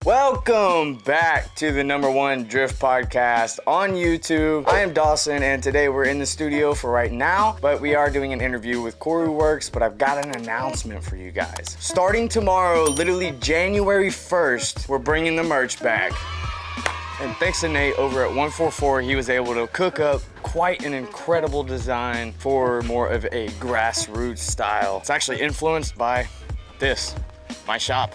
Welcome back to the #1 drift podcast on YouTube. I am Dawson, and today we're in the studio for right now, but we are doing an interview with KoruWorks, but I've got an announcement for you guys. Starting tomorrow, literally January 1st, we're bringing the merch back. And thanks to Nate over at 144, he was able to cook up quite an incredible design for more of a grassroots style. It's actually influenced by this, my shop.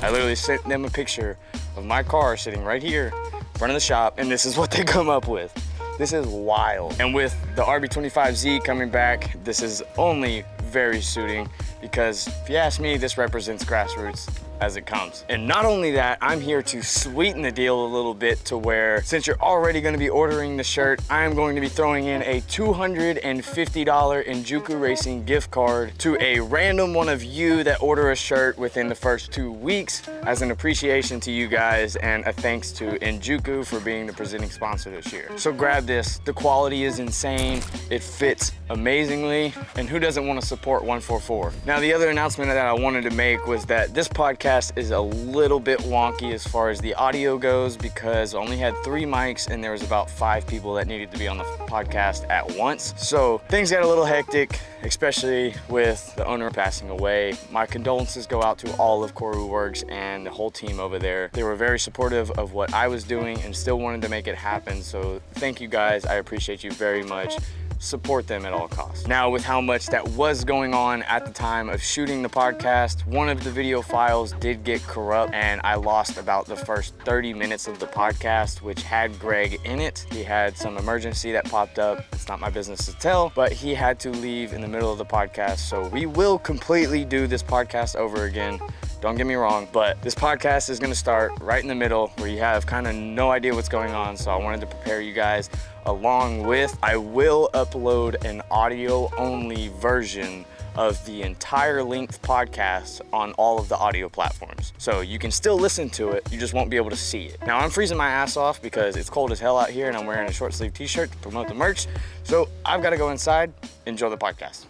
I literally sent them a picture of my car sitting right here in front of the shop, and this is what they come up with. This is wild. And with the RB25Z coming back, this is only very suiting because if you ask me, this represents grassroots as it comes. And not only that, I'm here to sweeten the deal a little bit to where, since you're already gonna be ordering the shirt, I'm going to be throwing in a $250 Enjuku Racing gift card to a random one of you that order a shirt within the first 2 weeks as an appreciation to you guys and a thanks to Enjuku for being the presenting sponsor this year. So grab this, the quality is insane, it fits amazingly, and who doesn't want to support 144? Now the other announcement that I wanted to make was that this podcast is a little bit wonky as far as the audio goes because I only had 3 mics and there was about 5 people that needed to be on the podcast at once. So things got a little hectic, especially with the owner passing away. My condolences go out to all of KoruWorks and the whole team over there. They were very supportive of what I was doing and still wanted to make it happen. So thank you guys, I appreciate you very much. Support them at all costs. Now, with how much that was going on at the time of shooting the podcast, one of the video files did get corrupt and I lost about the first 30 minutes of the podcast, which had Greg in it. He had some emergency that popped up. It's not my business to tell, but he had to leave in the middle of the podcast. So we will completely do this podcast over again. Don't get me wrong, but this podcast is gonna start right in the middle where you have kind of no idea what's going on. So I wanted to prepare you guys along with, I will upload an audio only version of the entire length podcast on all of the audio platforms. So you can still listen to it, you just won't be able to see it. Now I'm freezing my ass off because it's cold as hell out here and I'm wearing a short sleeve t-shirt to promote the merch. So I've gotta go inside, enjoy the podcast.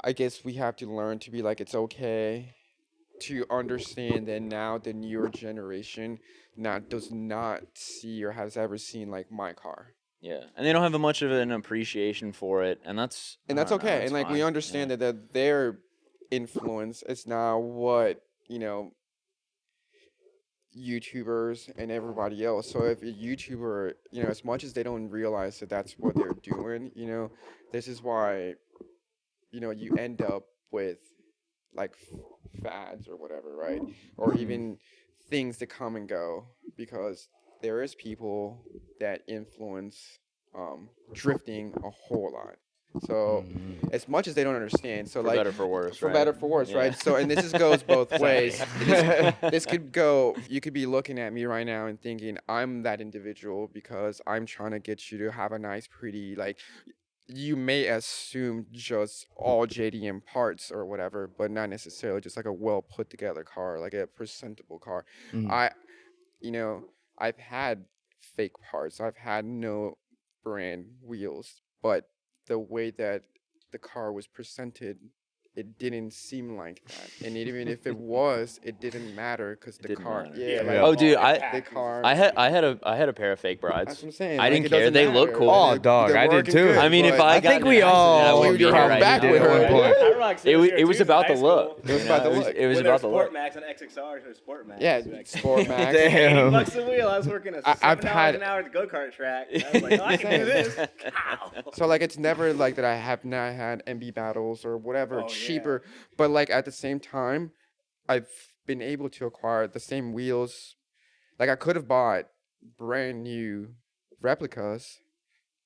I guess we have to learn to be like, it's okay to understand that now the newer generation does not see or has ever seen like my car. Yeah, and they don't have much of an appreciation for it, and that's okay. And like we understand that their influence is now what, you know, YouTubers and everybody else. So if a YouTuber, you know, as much as they don't realize that that's what they're doing, you know, this is why, you know, you end up with like fads or whatever, right? Or even things that come and go, because there is people that influence drifting a whole lot. So as much as they don't understand, so for like better for worse, for better for worse, right? So and this goes both ways. This could go. You could be looking at me right now and thinking I'm that individual because I'm trying to get you to have a nice, pretty, like, you may assume just all JDM parts or whatever, but not necessarily just like a well put together car, like a presentable car. I've had fake parts. I've had no brand wheels, but the way that the car was presented, it didn't seem like that. And even if it was, it didn't matter because the car. Matter. Yeah. Like, oh, dude, the car. I had a pair of fake brides. That's what I'm saying. I Like, didn't it care. doesn't They matter. look cool. Oh, dog, They're I did working too. good, I mean, if but I think got we in an accident, I all wouldn't be you'd here come right back now. with her. at one point. It was about the look. It was about the look. It was about the look. Sport Max on XXR to Sport Max. Yeah, Sport Max. Damn. $80 a wheel. I was working a I've $7 had- an hour at the go-kart track. And I was like, oh, I can do this. Ow. So like it's never like that I have not had MB battles or whatever Oh, cheaper, but like at the same time, I've been able to acquire the same wheels. Like I could have bought brand new replicas,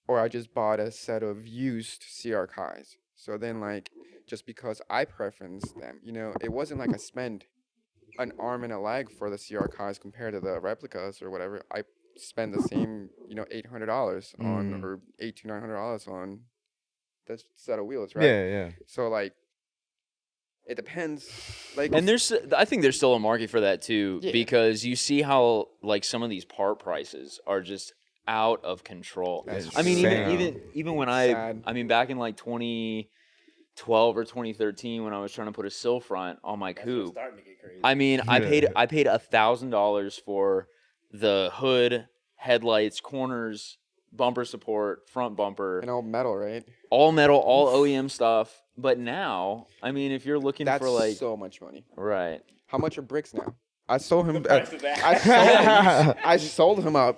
or I just bought a set of used CR Kais. So then like just because I preference them, you know, it wasn't like I spent an arm and a leg for the CR Kais compared to the replicas or whatever. I spend the same, you know, $800 on or $800 to $900 on this set of wheels, right? Yeah. So like, it depends. Like, And I think there's still a market for that too, Yeah. because you see how like some of these part prices are just out of control. That's I mean, insane. even when Sad. I mean, back in like 20, 2012 or 2013 when I was trying to put a sill front on my That's coupe. starting to get crazy. I mean, I paid $1,000 for the hood, headlights, corners, bumper support, front bumper, And all metal, right? all metal, all OEM stuff. But now, I mean, if you're looking That's for like so much money. right, How much are bricks now? I sold him. price of that. I sold him a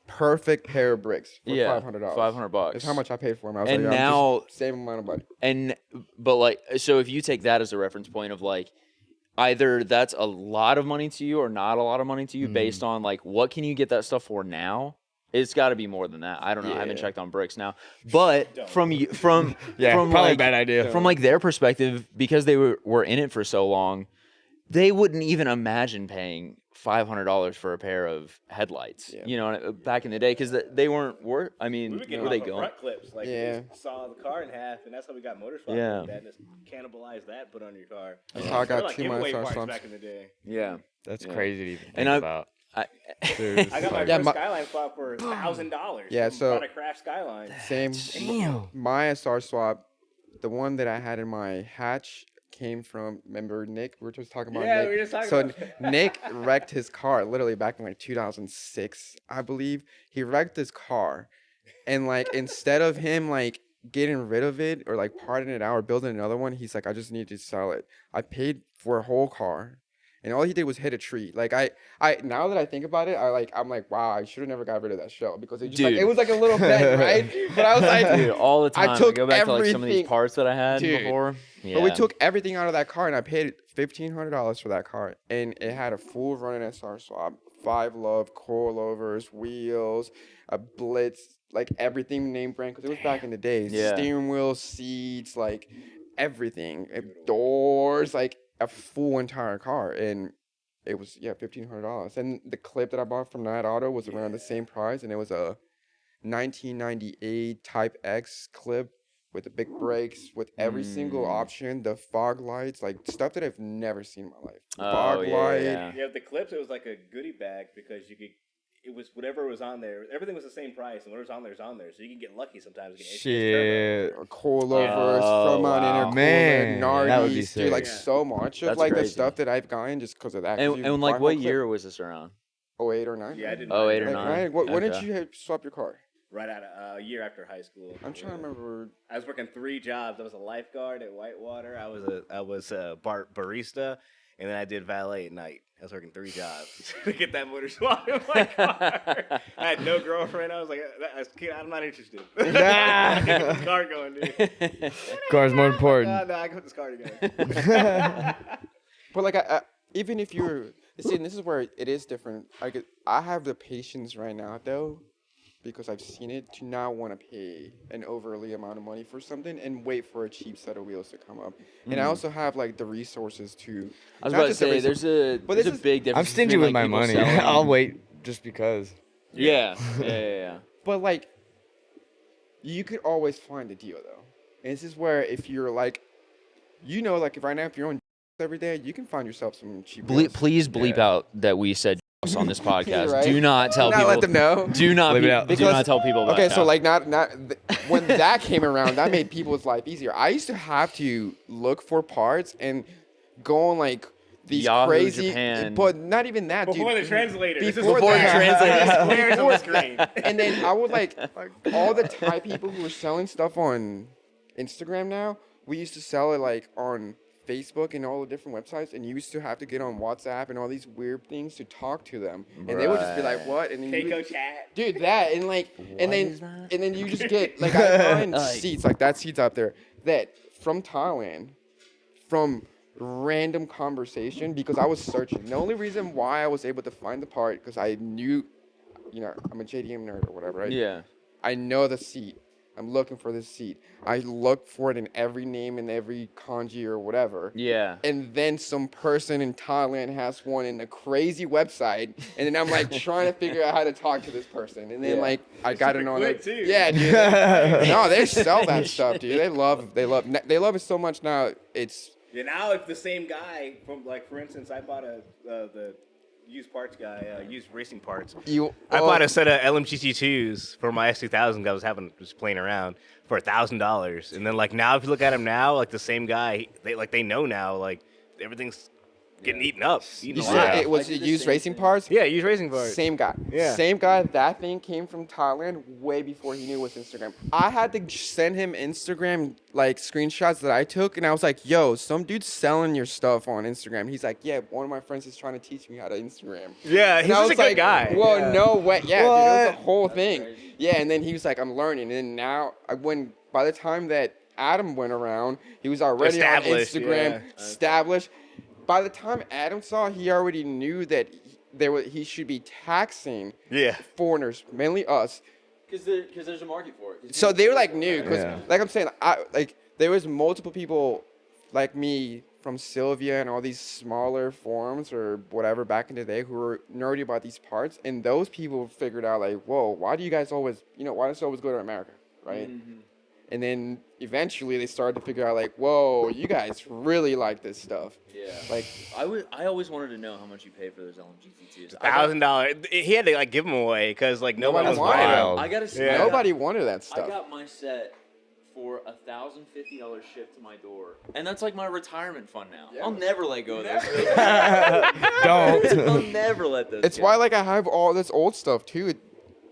perfect pair of bricks for yeah, $500. $500. That's how much I paid for him. I was And like, yeah, now- I'm just same amount of money. But like, so if you take that as a reference point of like, either that's a lot of money to you or not a lot of money to you based on like what can you get that stuff for now. It's got to be more than that. I don't know. I haven't Yeah. checked on bricks now, but from Yeah, from probably like, a bad idea. From like their perspective, because they were in it for so long, they wouldn't even imagine paying $500 for a pair of headlights. Yeah. You know, back in the day, because they weren't worth. I mean, We were getting were they off of going? front clips, like Yeah. you just saw the car in half, and that's how we got motor swaps Yeah. like that. And just cannibalize that, put on your car. That's how I They're got like 2 giveaway minus parts swaps. back in the day. Yeah. That's Yeah. crazy to even think And I- about. I, Dude, I got my Yeah, first my- Skyline swap for $1,000. Yeah, so- Bought a crash Skyline. Same. Damn. My SR swap, the one that I had in my hatch came from, remember Nick? We were just talking about Yeah, Nick. we were just talking so about that. Nick wrecked his car literally back in like 2006, I believe. He wrecked his car. And like instead of him like getting rid of it or like parting it out or building another one, he's like, I just need to sell it. I paid for a whole car. And all he did was hit a tree. Like I now that I think about it, I'm like, wow, I should have never got rid of that shell because it just like Dude. it was like a little bend, right? But I was like, dude, all the time. I took go back to like some of these everything- parts that I had Dude. before. Yeah. But we took everything out of that car, and I paid $1,500 for that car, and it had a full running SR swap, 5 love, coilovers, wheels, a blitz, like everything name brand, because it was back in the days. Yeah. Steering wheel, seats, like everything, doors, like a full entire car, and it was $1,500. And the clip that I bought from Night Auto was around the same price, and it was a 1998 Type X clip with the big brakes, with every single option, the fog lights, like stuff that I've never seen in my life. Fog light. yeah. Yeah, the clips, it was like a goodie bag because you could, it was whatever was on there. Everything was the same price, and whatever's on there is on there. So you can get lucky sometimes. Get Shit. Coilovers, Oh, front mount wow. intercooler, Man, that would be Nardies, dude, like sick. so much of That's like the crazy. stuff that I've gotten just because of that. 'cause you And buy like, a what whole year was this around? clip. 08 or 9? Yeah, I didn't. Oh, 8 or Like, 9. Ryan, when did Okay. you swap your car? Right out of a year after high school. I'm trying to remember. I was working 3 jobs. I was a lifeguard at Whitewater. I was a barista, and then I did valet at night. I was working 3 jobs to get that motor swap in my car. I had no girlfriend. I was like, I'm not interested. I get this car going, dude. Car's more important. No, I can put this car together. But like, even if you're, see, and this is where it is different. I have the patience right now though, because I've seen it, to not want to pay an overly amount of money for something and wait for a cheap set of wheels to come up. And I also have like the resources to. I was not about to just the say, resources- there's a big difference. I'm stingy between, with like, my people money. selling- I'll wait just because. Yeah, yeah. But like, you could always find a deal though. And this is where if you're like, like right now, if you're on every day, you can find yourself some cheap wheels. Please bleep out that we said on this podcast. Right? Do not tell Not people. let them know. Do not Bleep it out. do not tell people. Okay, that. so like when that came around, that made people's life easier. I used to have to look for parts and go on like these Yahoo, crazy, Japan. but not even that, dude. Before the translator. This is Before before the that. translator. Squares on the screen. And then I would like all the Thai people who were selling stuff on Instagram now. We used to sell it like on Facebook and all the different websites, and you used to have to get on WhatsApp and all these weird things to talk to them, and they would just be like, "What?" And then you Keiko would- chat. dude, that and like, and is then that? you just get like I find Like- seats like that seats out there that from Thailand, from random conversation because I was searching. The only reason why I was able to find the part because I knew, I'm a JDM nerd or whatever, right? yeah. I know the seat. I'm looking for this seat. I look for it in every name and every kanji or whatever. Yeah. And then some person in Thailand has one in a crazy website, and then I'm like trying to figure out how to talk to this person, and then Yeah. like I got to super know quick, that. too. Yeah, dude. No, they sell that stuff, dude. They love it so much now. It's Yeah, now if the same guy from like, for instance, I bought the used parts guy, used racing parts. Oh, I bought a set of LMGT2s for my S2000 I was playing around for $1,000, and then like now if you look at him now, like the same guy, they know now like everything's getting eaten up. You said it was used racing parts? Yeah, used racing parts. Same guy. Yeah. Same guy. That thing came from Thailand way before he knew it was Instagram. I had to send him Instagram like screenshots that I took, and I was like, "Yo, some dude's selling your stuff on Instagram." He's like, "Yeah, one of my friends is trying to teach me how to Instagram." Yeah, he's And I just was a good like, guy. Well, no way. Yeah, dude, it was What? the whole thing. Yeah, and then he was like, "I'm learning," and then now by the time that Adam went around, he was already on Established, Instagram, yeah. established. By the time Adam saw, he already knew that he should be taxing Yeah. foreigners, mainly us. Because there's a market for it. So they were like new, because Yeah. like I'm saying, there was multiple people like me from Sylvia and all these smaller forums or whatever back in the day who were nerdy about these parts, and those people figured out like, whoa, why do you guys always, why does it always go to America, right? Mm-hmm. And then eventually they started to figure out like, whoa, you guys really like this stuff. Yeah. Like, I always wanted to know how much you paid for those LMGT2s. $1,000. He had to like give them away because like nobody was Nobody buying wanted them. them. I gotta say, Yeah. nobody wanted that I stuff. got my set for $1,050 shipped to my door, and that's like my retirement fund now. Yeah. I'll never let go of those. Don't. I'll never let those. It's why like I have all this old stuff too.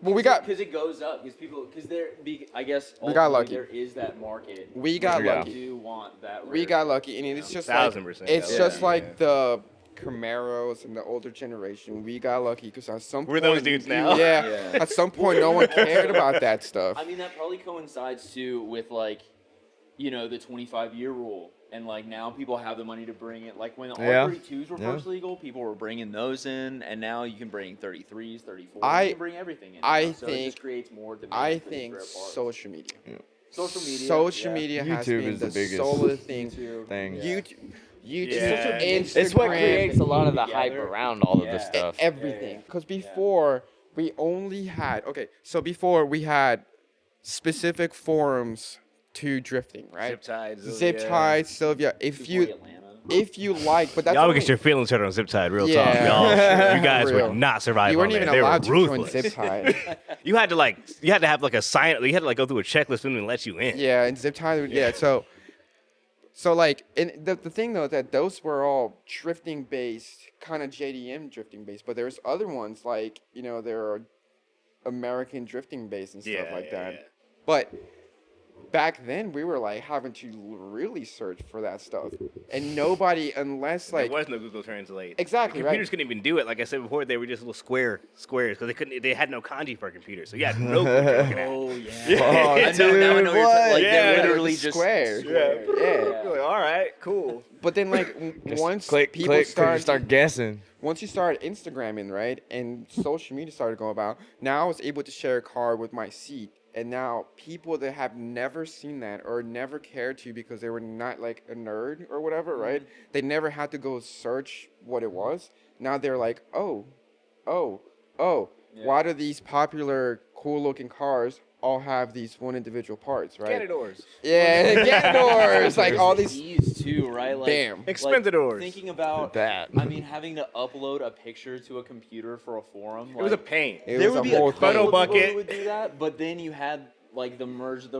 Well, we got because it goes up I guess We got ultimately lucky. there is that market. We got where lucky. Do want that. we rare. got lucky, and it's just 1,000%. it's Yeah. just like Yeah. the Camaros and the older generation. We got lucky because at some We're point, those dudes now. Yeah, Yeah. at some point, no one cared about that stuff. I mean, that probably coincides too with like, the 25-year rule. And like now people have the money to bring it. Like when the Yeah. R32s were Yeah. first legal, people were bringing those in, and now you can bring 33s, 34s. I- You can bring everything in. I now, so it think- just creates more demand. I for these think rare parts. social media. Social media. Has YouTube been is the biggest solid thing. thing. YouTube, Yeah. Instagram. It's what creates a lot of the hype Together. around all of this Yeah. stuff. Everything. Because before we only had before we had specific forums to drifting, right? Zip tides. Zip Tide, Sylvia. Atlanta. If you like, but that's Y'all would only, get your feelings hurt on Zip Tide, real Yeah. talk. Y'all, you guys For real. would not survive you weren't on even there. They were allowed to join ruthless. Zip Tide. You had to have like a sign. You had to like go through a checklist and let you in. Yeah, and Zip Tide. Yeah, so like, and the thing though that those were all drifting based, kind of JDM drifting based, but there's other ones like there are American drifting based and stuff like that. Yeah. But back then we were like having to really search for that stuff, and nobody unless like There was no Google Translate. Exactly, right. Computers couldn't even do it. Like I said before, they were just little squares because they had no kanji for a computer. So yeah, no clue what you're looking at. Oh yeah. Fuck, I know, now I know dude, what you're what? talking- like Yeah, they're literally just squares. squares. Yeah. You're like, all right, cool. But then like once click, people click, start guessing. once you start Instagramming, right, and social media started going about, now I was able to share a car with my seat. And now people that have never seen that or never cared to because they were not like a nerd or whatever, right? They never had to go search what it was. Now they're like, oh, why do these popular, cool-looking cars all have these one individual parts, right? Ganadors. Yeah, Ganadors, like all There's these. ease too, right? Like, Bam. Expendadors. Thinking about That. I mean, having to upload a picture to a computer for a forum. It was a pain. It there was would a be whole a couple Photo of people bucket. who would do that, but then you had like the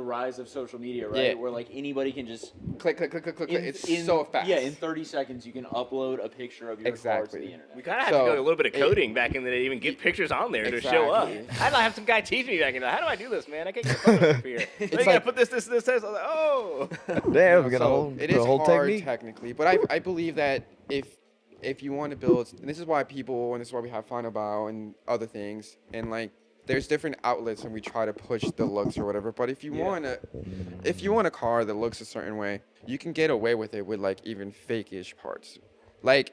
rise of social media, right? Yeah. Where like anybody can just Click. It's so fast. Yeah, in 30 seconds you can upload a picture of your car to Exactly. the internet. We kind of had So, to go a little bit of it- coding back in the day to even get pictures on there to show up. Exactly. I had to have some guy teach me back in the day. How do I do this, man? I can't get photos up here. You gotta like- put this. I was like, oh. Damn, we got a So whole, it a is whole hard technique. technically, but I believe that if you want to build, and this is why people, and this is why we have fun about and other things, and like there's different outlets and we try to push the looks or whatever. But if you want a car that looks a certain way, you can get away with it with like even fake-ish parts. Like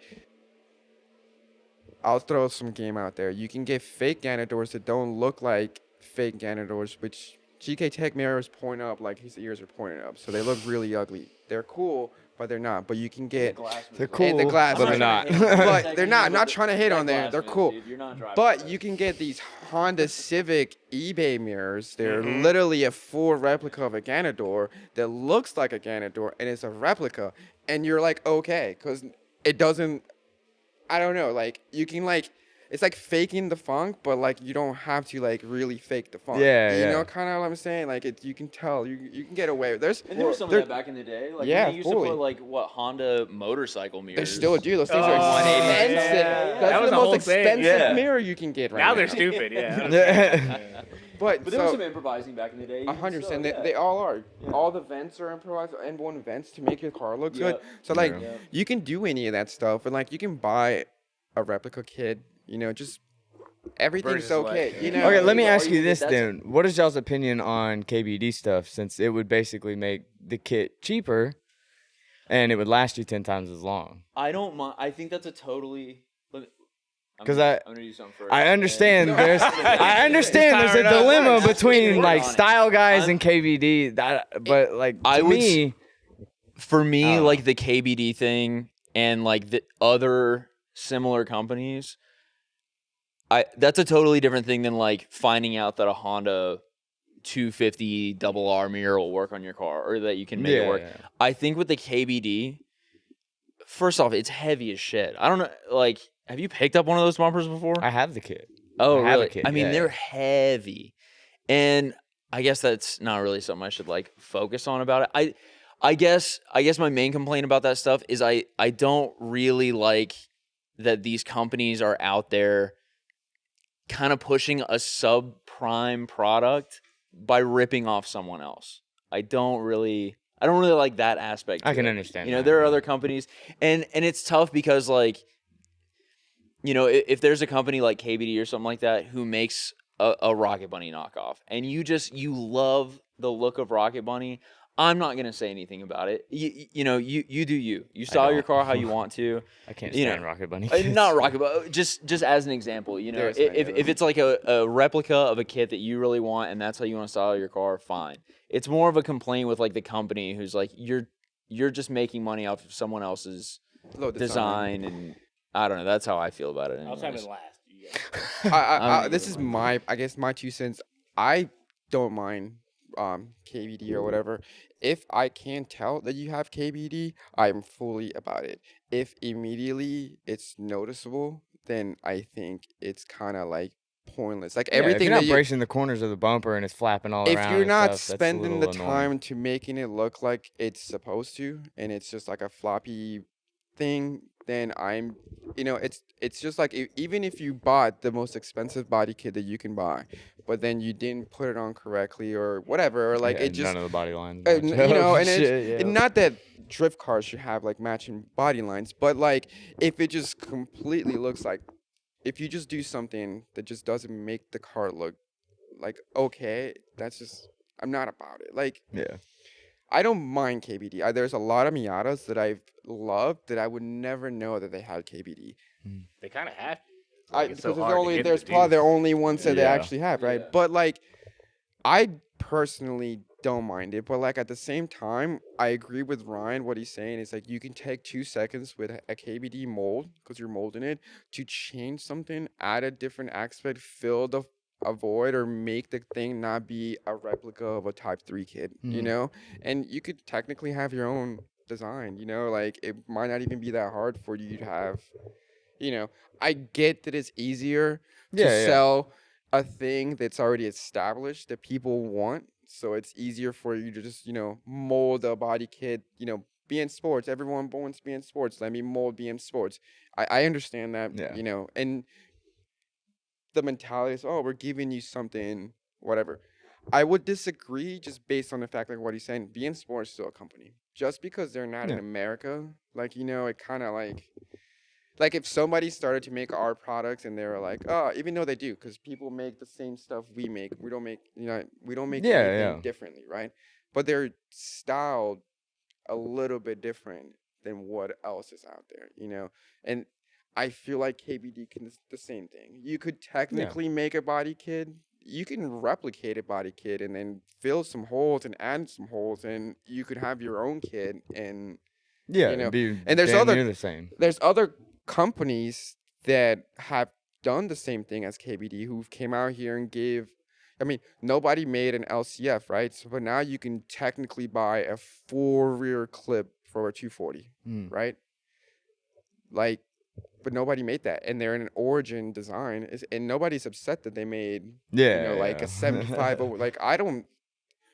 I'll throw some game out there. You can get fake Ganadors that don't look like fake Ganadors, which GK Tech mirrors point up like his ears are pointing up, so they look really ugly. They're cool, but they're not. But you can get They're and cool, the glass, but they're not. but they're not. I'm not trying to hate on there. They're cool. Dude, you're not driving But those. you can get these Honda Civic eBay mirrors. They're literally a full replica of a Ganador that looks like a Ganador, and it's a replica. And you're like, okay, because it doesn't I don't know, like you can like it's like faking the funk, but like you don't have to like really fake the funk. Yeah, you yeah. know, kind of what I'm saying. Like you can tell, you can get away. There's And there was some of there- that back in the day. Like Yeah, when they used fully. to put like what Honda motorcycle mirrors. They still do. Those things Oh, are 180. expensive. Yeah. That's That was the a most whole thing. expensive Yeah. mirror you can get right Now now. they're stupid. Yeah. But But there was so some improvising back in the day. 100%. They all are. Yeah. All the vents are improvised and one vents to make your car look good. Yep. So like Yeah. you can do any of that stuff, and like you can buy a replica kit. You know, just everything's Versus okay. like- You know. Okay, let me Or ask you you get this that then. What is y'all's opinion on KBD stuff, since it would basically make the kit cheaper and it would last you 10 times as long? I don't mind. I think that's a totally. 'Cause I'm gonna do something first. I understand there's I understand there's a Fired up. dilemma Right. between Work like on it. style guys I'm- and KBD, but like I to would me, For I me, don't like the KBD thing and like the other similar companies, that's a totally different thing than like finding out that a Honda 250 double R mirror will work on your car or that you can make it work. yeah. I think with the KBD, first off, it's heavy as shit. I don't know, like, have you picked up one of those bumpers before? I have the kit. Oh, I have a really? kit, I mean, yeah. they're heavy, and I guess that's not really something I should like focus on about it. I guess my main complaint about that stuff is I don't really like that these companies are out there kind of pushing a subprime product by ripping off someone else. I don't really like that aspect. I to can it. understand You know, that, there are yeah. other companies, and it's tough because like, you know, if there's a company like KBD or something like that who makes a Rocket Bunny knockoff, and you love the look of Rocket Bunny, I'm not gonna say anything about it. You know, you do you. You style your don't. car how you want to. I can't You stand know, Rocket Bunny. Not Rocket Bunny, just as an example. You know, There's many if of them. it's like a replica of a kit that you really want, and that's how you want to style your car, fine. It's more of a complaint with like the company who's like you're just making money off of someone else's Low design, and I don't know. That's how I feel about it. I was anyways. having last. You guys. This is I guess my 2 cents. I don't mind KBD or whatever. If I can tell that you have KBD, I'm fully about it. If immediately it's noticeable, then I think it's kind of like pointless. Like Yeah, if everything you're not that you, bracing the corners of the bumper and it's flapping all if around, you're and not stuff, that's a spending the little annoying. time to making it look like it's supposed to, and it's just like a floppy thing, then I'm, you know, it's just like even if you bought the most expensive body kit that you can buy, but then you didn't put it on correctly or whatever, or like Yeah, it just, none of the body lines. you match know, up and it's shit, yeah. and not that drift cars should have like matching body lines, but like if it just completely looks like, if you just do something that just doesn't make the car look like okay, that's just, I'm not about it. Like Yeah. I don't mind KBD. There's a lot of Miatas that I've loved that I would never know that they had KBD. They kind of have to. Like, it's so Because hard to get there's to probably do. the only ones that they Yeah. actually have, right? Yeah. But like, I personally don't mind it. But like at the same time, I agree with Ryan. What he's saying is like you can take 2 seconds with a KBD mold because you're molding it to change something, add a different aspect, fill the a void, or make the thing not be a replica of a Type 3 kid, you Mhm. know? And you could technically have your own design, you know? Like it might not even be that hard for you to have, you know? I get that it's easier to Yeah, yeah. sell a thing that's already established that people want. So it's easier for you to just, you know, mold a body kit, you know, BM Sports. Everyone wants BM Sports. Let me mold BM Sports. I understand that, Yeah. you know, and the mentality is, oh, we're giving you something, whatever. I would disagree just based on the fact, like what he's saying, BM Sports is still a company. Just because they're not in Yeah. America, like, you know, it kind of like if somebody started to make our products and they were like, oh, even though they do, because people make the same stuff we make. We don't make, you know, we don't make Yeah, anything yeah. differently, right? But they're styled a little bit different than what else is out there, you know? And I feel like KBD can the same thing. You could technically make a body kit. You can replicate a body kit and then fill some holes and add some holes, and you could have your own kit. And Yeah, you know, it'd be and there's damn other- near the same. there's other companies that have done the same thing as KBD who came out here and gave, I mean, nobody made an LCF, right? So, but now you can technically buy a full rear clip for a 240, Mm. right? Like, but nobody made that, and they're in an origin design, and nobody's upset that they made like a 75 over. Like I don't,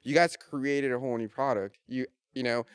you guys created a whole new product, you know,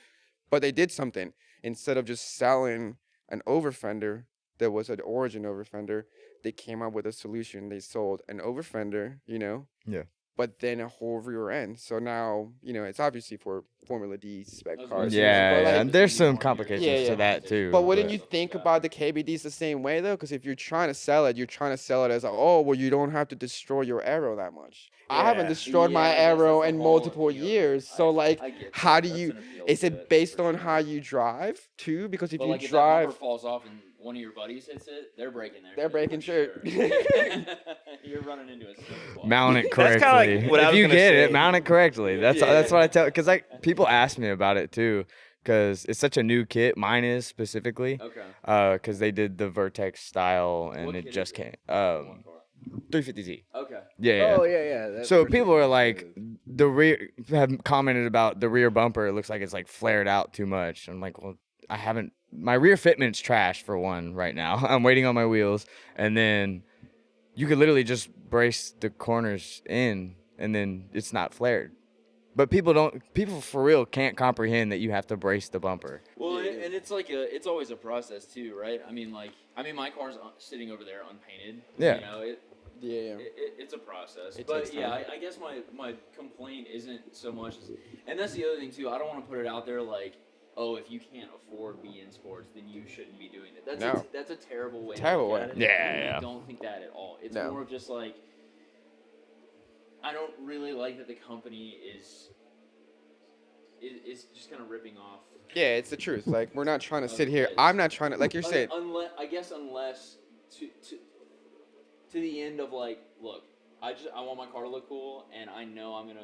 but they did something instead of just selling an over fender that was an origin over fender. They came up with a solution. They sold an over fender, Yeah. but then a whole rear end. So now, it's obviously for Formula D spec cars. Yeah, but and there's some complications to that too. But wouldn't you think about the KBDs the same way though? Because if you're trying to sell it, you're trying to sell it as you don't have to destroy your aero that much. I haven't destroyed my aero in multiple years. So like, how do you? Is it based on how you drive too? Because if you if that drive, bumper falls off and one of your buddies hits it, they're breaking their. they're breaking shit. You're running into a snowball. Mount it That's correctly. kinda like what I If was you gonna get say. it, mount it correctly. That's what I tell. Because like people ask me about it too, because it's such a new kit. Mine is specifically. Okay. Because they did the Vertex style and What it kit just is came. it? One car. 350Z. Okay. Yeah. Oh yeah. So people are like, the rear have commented about the rear bumper. It looks like it's like flared out too much. I'm like, well, I haven't. My rear fitment's trash for one right now. I'm waiting on my wheels, and then you could literally just brace the corners in, and then it's not flared. But people for real can't comprehend that you have to brace the bumper. Well, and it's like it's always a process too, right? I mean, my car's sitting over there unpainted. Yeah. It's a process. It But takes yeah, time. I guess my complaint isn't so much as, and that's the other thing too. I don't want to put it out there like, oh, if you can't afford be in sports, then you shouldn't be doing it. That's a terrible way. Terrible to look way. at it. Yeah. I don't think that at all. It's No. more of just like, I don't really like that the company is just kind of ripping off. Yeah, it's the truth. Like we're not trying to sit here. Okay. I'm not trying to, like you're saying. Unless to the end of like, look, I want my car to look cool, and I know I'm gonna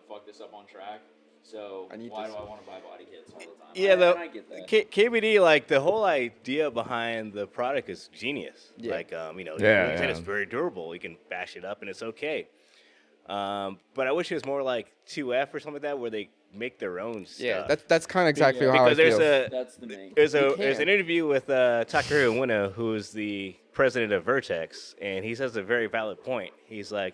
fuck this up on track. So why do I want to buy body kits all the time? Yeah, I get that. KBD, like the whole idea behind the product is genius. Yeah. Like, Yeah, you said it's very durable. You can bash it up and it's okay. But I wish it was more like 2F or something like that, where they make their own stuff. Yeah, that's kind of exactly how I because feel. That's the main. there's You an can. interview with Takeru Ueno, who's the president of Vertex, and he says a very valid point. He's like,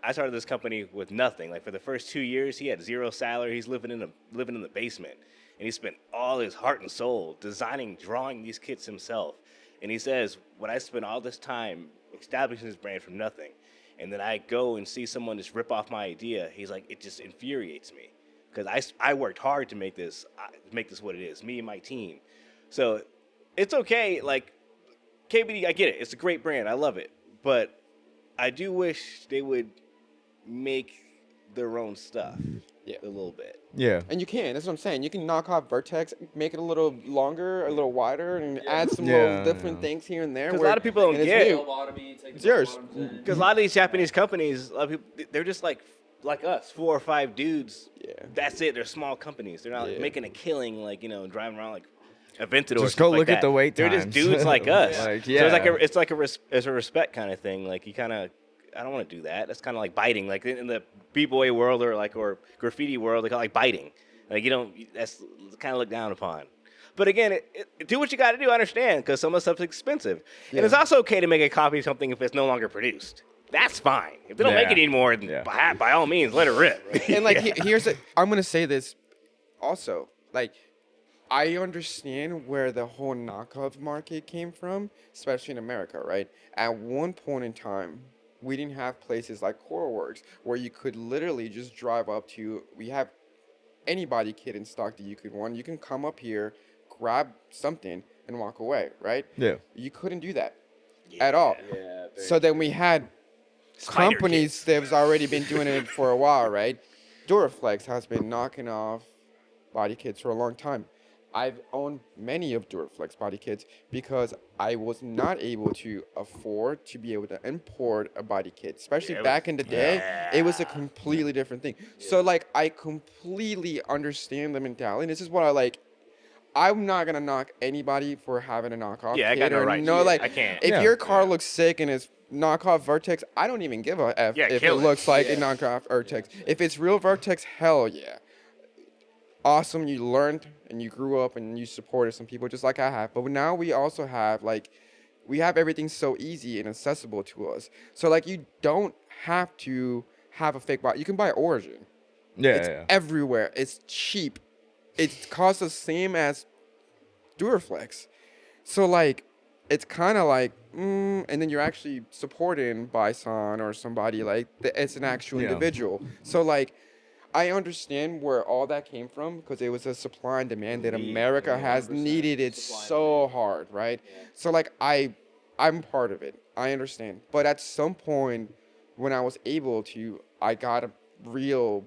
I started this company with nothing. Like for the first 2 years, he had zero salary. He's living in the basement, and he spent all his heart and soul designing, drawing these kits himself. And he says, when I spent all this time establishing this brand from nothing, and then I go and see someone just rip off my idea, he's like, it just infuriates me, because I worked hard to make this what it is, me and my team. So it's okay. Like KBD, I get it. It's a great brand. I love it, but I do wish they would make their own stuff a little bit. Yeah. And you can. That's what I'm saying. You can knock off Vertex, make it a little longer, a little wider, and add some little different things here and there. Because a lot of people don't get it. It's yours. Because a lot of these Japanese companies, a lot of people, they're just like us, 4 or 5 dudes. Yeah. That's it. They're small companies. They're not like, making a killing, like, driving around like Aventador. Just or go something look like at that. the wait They're just times. dudes like us. Like, So yeah. it's like a respect kind of thing. Like you kind of, I don't want to do that. That's kind of like biting. Like in the b-boy world or graffiti world, they call it like biting. Like that's kind of looked down upon. But again, do what you got to do. I understand, because some of the stuff's expensive, and it's also okay to make a copy of something if it's no longer produced. That's fine. If they don't make it anymore, then by all means, let it rip. And like, I'm gonna say this also. Like, I understand where the whole knockoff market came from, especially in America, right? At one point in time, we didn't have places like KoruWorks where you could literally just drive up to. We have any body kit in stock that you could want. You can come up here, grab something, and walk away, right? Yeah. You couldn't do that at all. Yeah. So then we had Spider companies that have already been doing it for a while, right? Duraflex has been knocking off body kits for a long time. I've owned many of Duraflex body kits because I was not able to afford to be able to import a body kit, especially back in the day. It was a completely different thing. So like, I completely understand the mentality. This is what I like. I'm not gonna knock anybody for having a knockoff Yeah, I kit got no or right. no, like, I can't. if your car looks sick and it's knockoff Vertex, I don't even give a F if it kill it. looks like a knockoff Vertex. If it's real Vertex, hell yeah. Awesome, you learned and you grew up and you supported some people just like I have. But now we also have we have everything so easy and accessible to us. So like you don't have to have a fake body. You can buy Origin. Yeah, It's everywhere. It's cheap. It costs the same as Duraflex. So like it's kind of like and then you're actually supported by San or somebody like it's an actual individual. So like I understand where all that came from because it was a supply and demand that America has needed it so hard, right? So like I'm part of it. I understand. But at some point when I was able to, I got a real,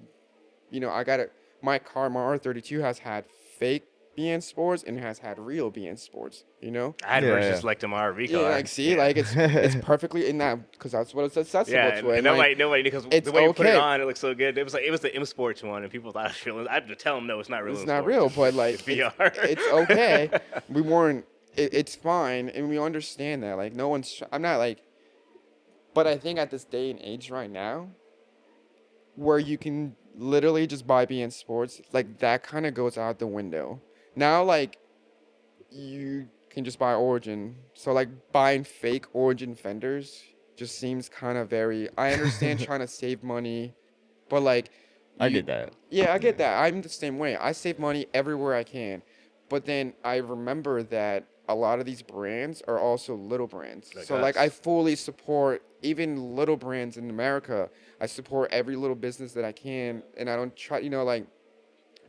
my car, my R32 has had fake BN Sports and has had real BN Sports, I had versus select my RV car. Yeah, like see, like it's perfectly in that because that's what it's accessible to. And nobody because it's the way you put it okay. on, it looks so good. It was the M Sports one, and people thought it was real. I had to tell them no, it's not real. It's not real, but like it's VR. It's okay. We weren't. It's fine, and we understand that. Like no one's. I'm not like. But I think at this day and age right now, where you can literally just buy BN Sports, like that kind of goes out the window. Now, like, you can just buy Origin. So, like, buying fake Origin fenders just seems kind of very... I understand trying to save money, but, like... I get that. Yeah, I get that. I'm the same way. I save money everywhere I can. But then I remember that a lot of these brands are also little brands. Like I fully support even little brands in America. I support every little business that I can, and I don't try,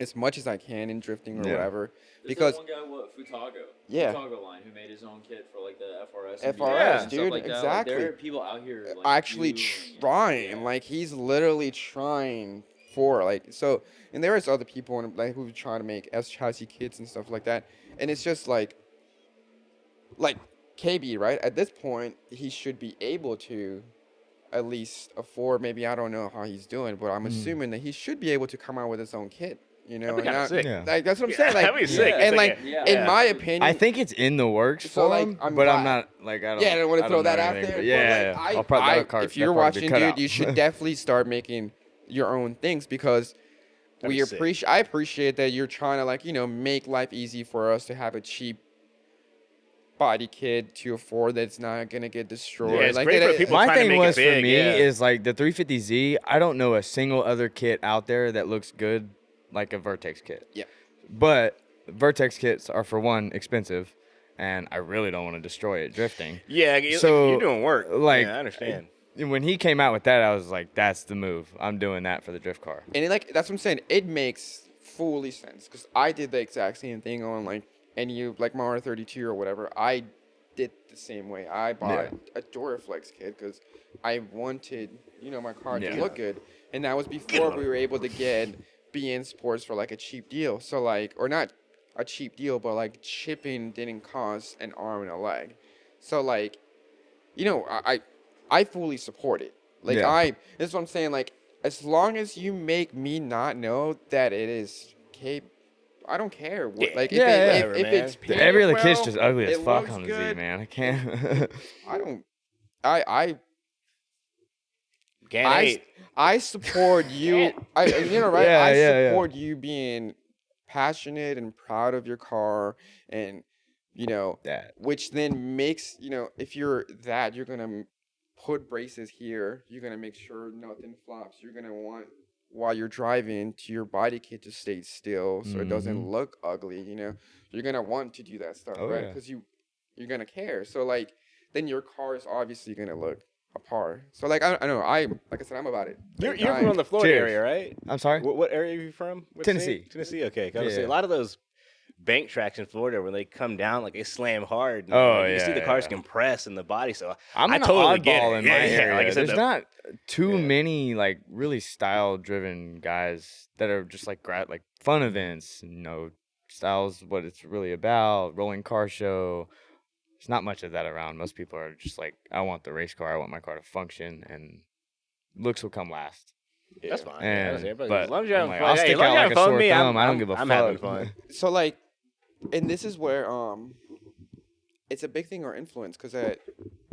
as much as I can in drifting or whatever. Because one guy, Futago. Yeah. Futago line who made his own kit for like the FRS. FRS, and dude, like exactly. Like, there are people out here like, actually trying. Like he's literally trying for so. And there is other people who try to make chassis kits and stuff like that. And it's just like KB, right? At this point, he should be able to at least afford. Maybe I don't know how he's doing, but I'm assuming that he should be able to come out with his own kit. That'd be kind of sick. Like that's what I'm saying. Like that'd be sick. And in my opinion, I think it's in the works So, for him, but I'm not like I don't. Yeah, I don't want to throw that out anything, there. but yeah, But, I'll probably if you're watching, dude, you should definitely start making your own things because I appreciate that you're trying to make life easy for us to have a cheap body kit to afford that's not gonna get destroyed. Yeah, it's great for people my trying to thing make was it big, for me is like the 350Z. I don't know a single other kit out there that looks good like a Vertex kit. Yeah. But Vertex kits are for one expensive, and I really don't want to destroy it drifting. Yeah, so you're doing work. Like, I understand. When he came out with that, I was like, "That's the move. I'm doing that for the drift car." And that's what I'm saying. It makes fully sense because I did the exact same thing on my R32 or whatever. I did the same way. I bought a Duraflex kit because I wanted my car to look good, and that was before we were able to get BN Sports for a cheap deal. So or not a cheap deal, but shipping didn't cost an arm and a leg. So I fully support it. That's what I'm saying. As long as you make me not know that it is I don't care. If it's painted every other kit's well, just ugly as it fuck looks on the good. Z, man. I can't. I support you. I support you being passionate and proud of your car, and that. which then makes if you're that, you're gonna put braces here. You're gonna make sure nothing flops. You're gonna want while you're driving to your body kit to stay still so it doesn't look ugly. You're gonna want to do that stuff, right? Because you're gonna care. So then your car is obviously gonna look apart. So I don't know. Like I said, I'm about it. You're from the Florida area, right? I'm sorry. What area are you from? What Tennessee. State? Tennessee. Okay. I was say a lot of those bank tracks in Florida when they come down, they slam hard. You see the cars compress in the body. So I'm I an totally oddball get it. in my area. Like I said, there's not too many really style-driven guys that are just like fun events. Style's what it's really about. Rolling car show. There's not much of that around. Most people are just I want the race car. I want my car to function, and looks will come last. Yeah. That's fine. But as long as you're having fun, I'll stick out like a sore thumb. I don't give a I'm fuck. having fun. So and this is where it's a big thing or influence because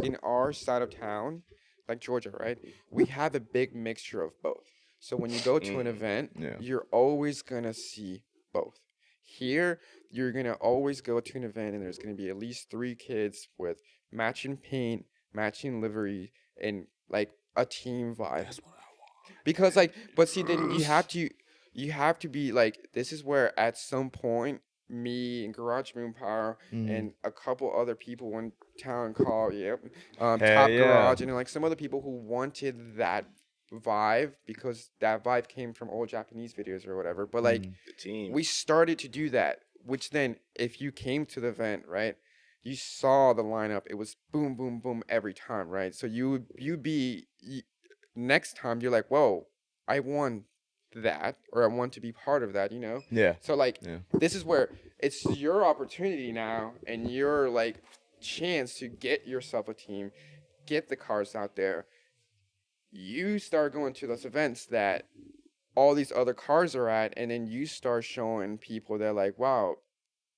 in our side of town, like Georgia, right, we have a big mixture of both. So when you go to an event, you're always gonna see both. here, you're going to always go to an event and there's going to be at least 3 kids with matching paint, matching livery, and like a team vibe. That's what I want. Because like, but see, then you have to be like, this is where at some point, me and Garage Moon Power and a couple other people in town called Top Garage, and like some other people who wanted that vibe, because that vibe came from old Japanese videos or whatever. But like the team, we started to do that, which then if you came to the event, right, you saw the lineup, it was boom, boom, boom every time, right? So next time you're like, whoa, I won that, or I want to be part of that, you know? Yeah. So like this is where it's your opportunity now and your like chance to get yourself a team, get the cars out there. You start going to those events that all these other cars are at, and then you start showing people that like, wow,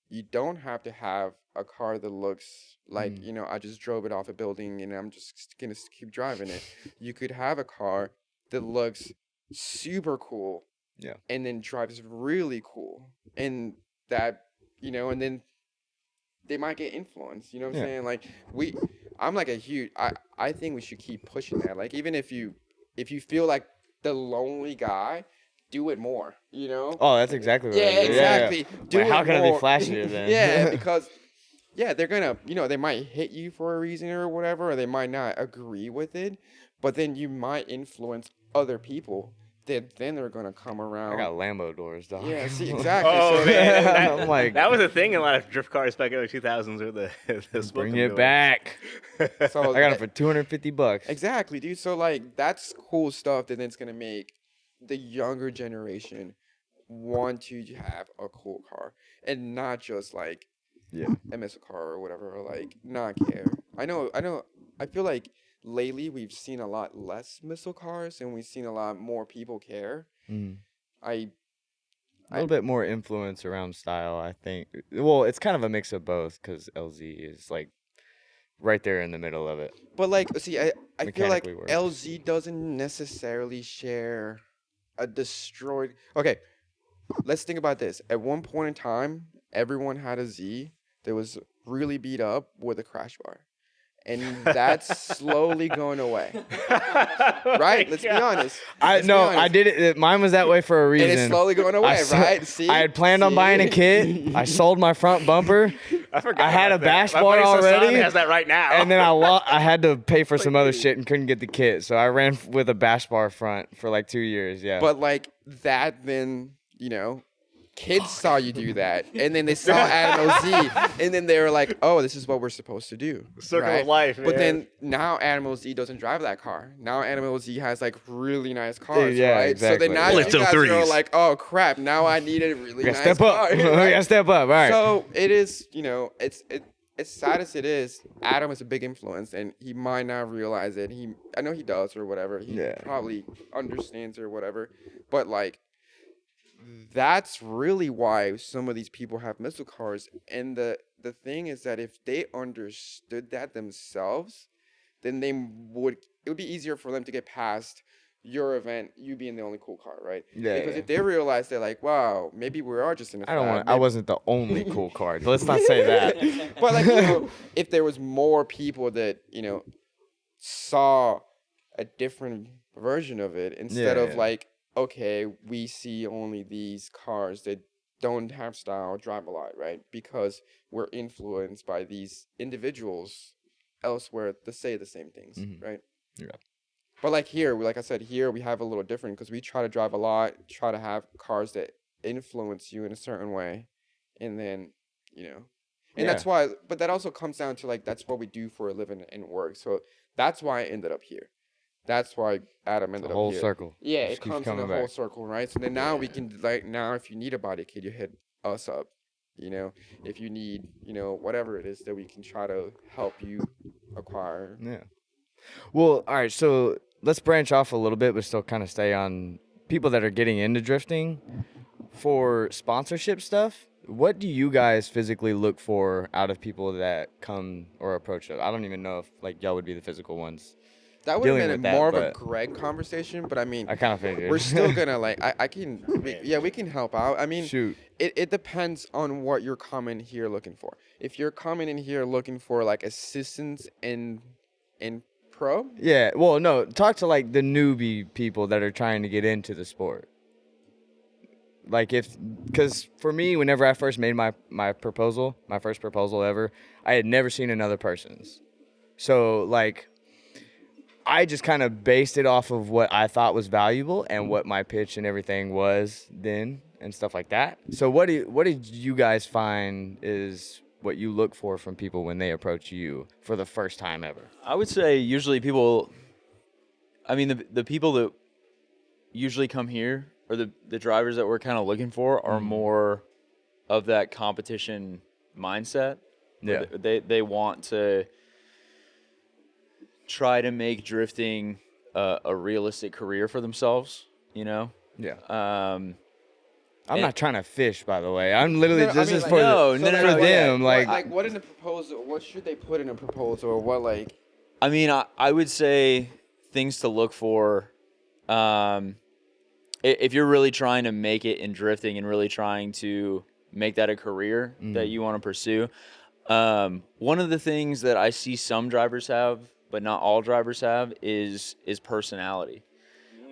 you don't have to have a car that looks like, you know, I just drove it off a building and I'm just gonna keep driving it. You could have a car that looks super cool, and then drives really cool, and that, you know, and then they might get influenced, you know what I'm saying? Like I'm like a huge, I think we should keep pushing that. Like even if you feel like the lonely guy, do it more, you know? Oh, that's exactly what exactly. Do Wait, it how can more. I be flashier then? Because they're gonna, you know, they might hit you for a reason or whatever, or they might not agree with it, but then you might influence other people that then they're gonna come around. I got Lambo doors, dog. Yeah, see, exactly. Oh So, man, I'm like, that was a thing in a lot of drift cars back in the 2000s, or the bring smoking it doors. back. so I got it for $250. exactly, dude. So like that's cool stuff that then it's gonna make the younger generation want to have a cool car and not just like a missile car or whatever, or like not care. I feel like lately we've seen a lot less missile cars and we've seen a lot more people care. A little bit more influence around style, I think. Well, it's kind of a mix of both, because LZ is like right there in the middle of it. But like, see, I feel like Mechanically works. LZ doesn't necessarily share a destroyed. Okay, let's think about this. At one point in time, everyone had a Z that was really beat up with a crash bar. And that's slowly going away. Right? Let's be honest. I did it. Mine was that way for a reason. And it's slowly going away, right? See? I had planned on buying a kit. I sold my front bumper. I forgot. I had a about bash that. bar My buddy Sasan already. has that right now. And then I had to pay for some other shit and couldn't get the kit. So I ran with a bash bar front for like 2 years. Yeah. But like that, then, you know, kids saw you do that, and then they saw Adam OZ, and then they were like, "Oh, this is what we're supposed to do." Circle right? of life. But man. then now Adam OZ doesn't drive that car. Now Adam OZ has like really nice cars, Yeah, right? exactly. So then now Lift you them guys are threes. like, "Oh crap! Now I need a really we gotta nice step up. car." We right? gotta step up. All right. So it is, you know, it's sad as it is. Adam is a big influence, and he might not realize it. I know he does or whatever. He probably understands or whatever, but like. That's really why some of these people have missile cars. And the thing is that if they understood that themselves, then it would be easier for them to get past your event, you being the only cool car, right? Yeah. Because if they realize they're like, wow, maybe we are just in a I wasn't the only cool card. Let's not say that. But like, you know, if there was more people that, you know, saw a different version of it instead of like, okay, we see only these cars that don't have style, drive a lot, right? Because we're influenced by these individuals elsewhere that say the same things, right? Yeah. But like here, like I said, here we have a little different because we try to drive a lot, try to have cars that influence you in a certain way, and then, you know, and that's why, but that also comes down to like, that's what we do for a living and work. So that's why I ended up here. That's why Adam ended up whole here. circle. Yeah, Just it keeps comes in a coming whole back. circle, right? So then now we can, like, now if you need a body kit, you hit us up. You know, if you need, you know, whatever it is that we can try to help you acquire. Yeah. Well, all right. So let's branch off a little bit, but still kind of stay on people that are getting into drifting. For sponsorship stuff, what do you guys physically look for out of people that come or approach it? I don't even know if like y'all would be the physical ones. That would have dealing been with that. more of a But Greg conversation, but I mean, I kind of figured. we're still gonna like I can we can help out. I mean, Shoot. it depends on what you're coming here looking for. If you're coming in here looking for like assistance in pro, Yeah. Well, no. Talk to like the newbie people that are trying to get into the sport. Like because for me, whenever I first made my first proposal ever, I had never seen another person's. So like, I just kind of based it off of what I thought was valuable and what my pitch and everything was then and stuff like that. So what did you guys find is what you look for from people when they approach you for the first time ever? I would say usually people, I mean, the people that usually come here or the drivers that we're kind of looking for are more of that competition mindset. Yeah. They want to try to make drifting a realistic career for themselves, you know? Yeah. Um, I'm and- not trying to fish, by the way. I'm literally No, I this mean, is like- for No, the, no, no, for no, them. yeah. Like, what in a proposal? What should they put in a proposal, or what like? I mean, I would say things to look for. If you're really trying to make it in drifting and really trying to make that a career that you want to pursue, one of the things that I see some drivers have, but not all drivers have, is personality.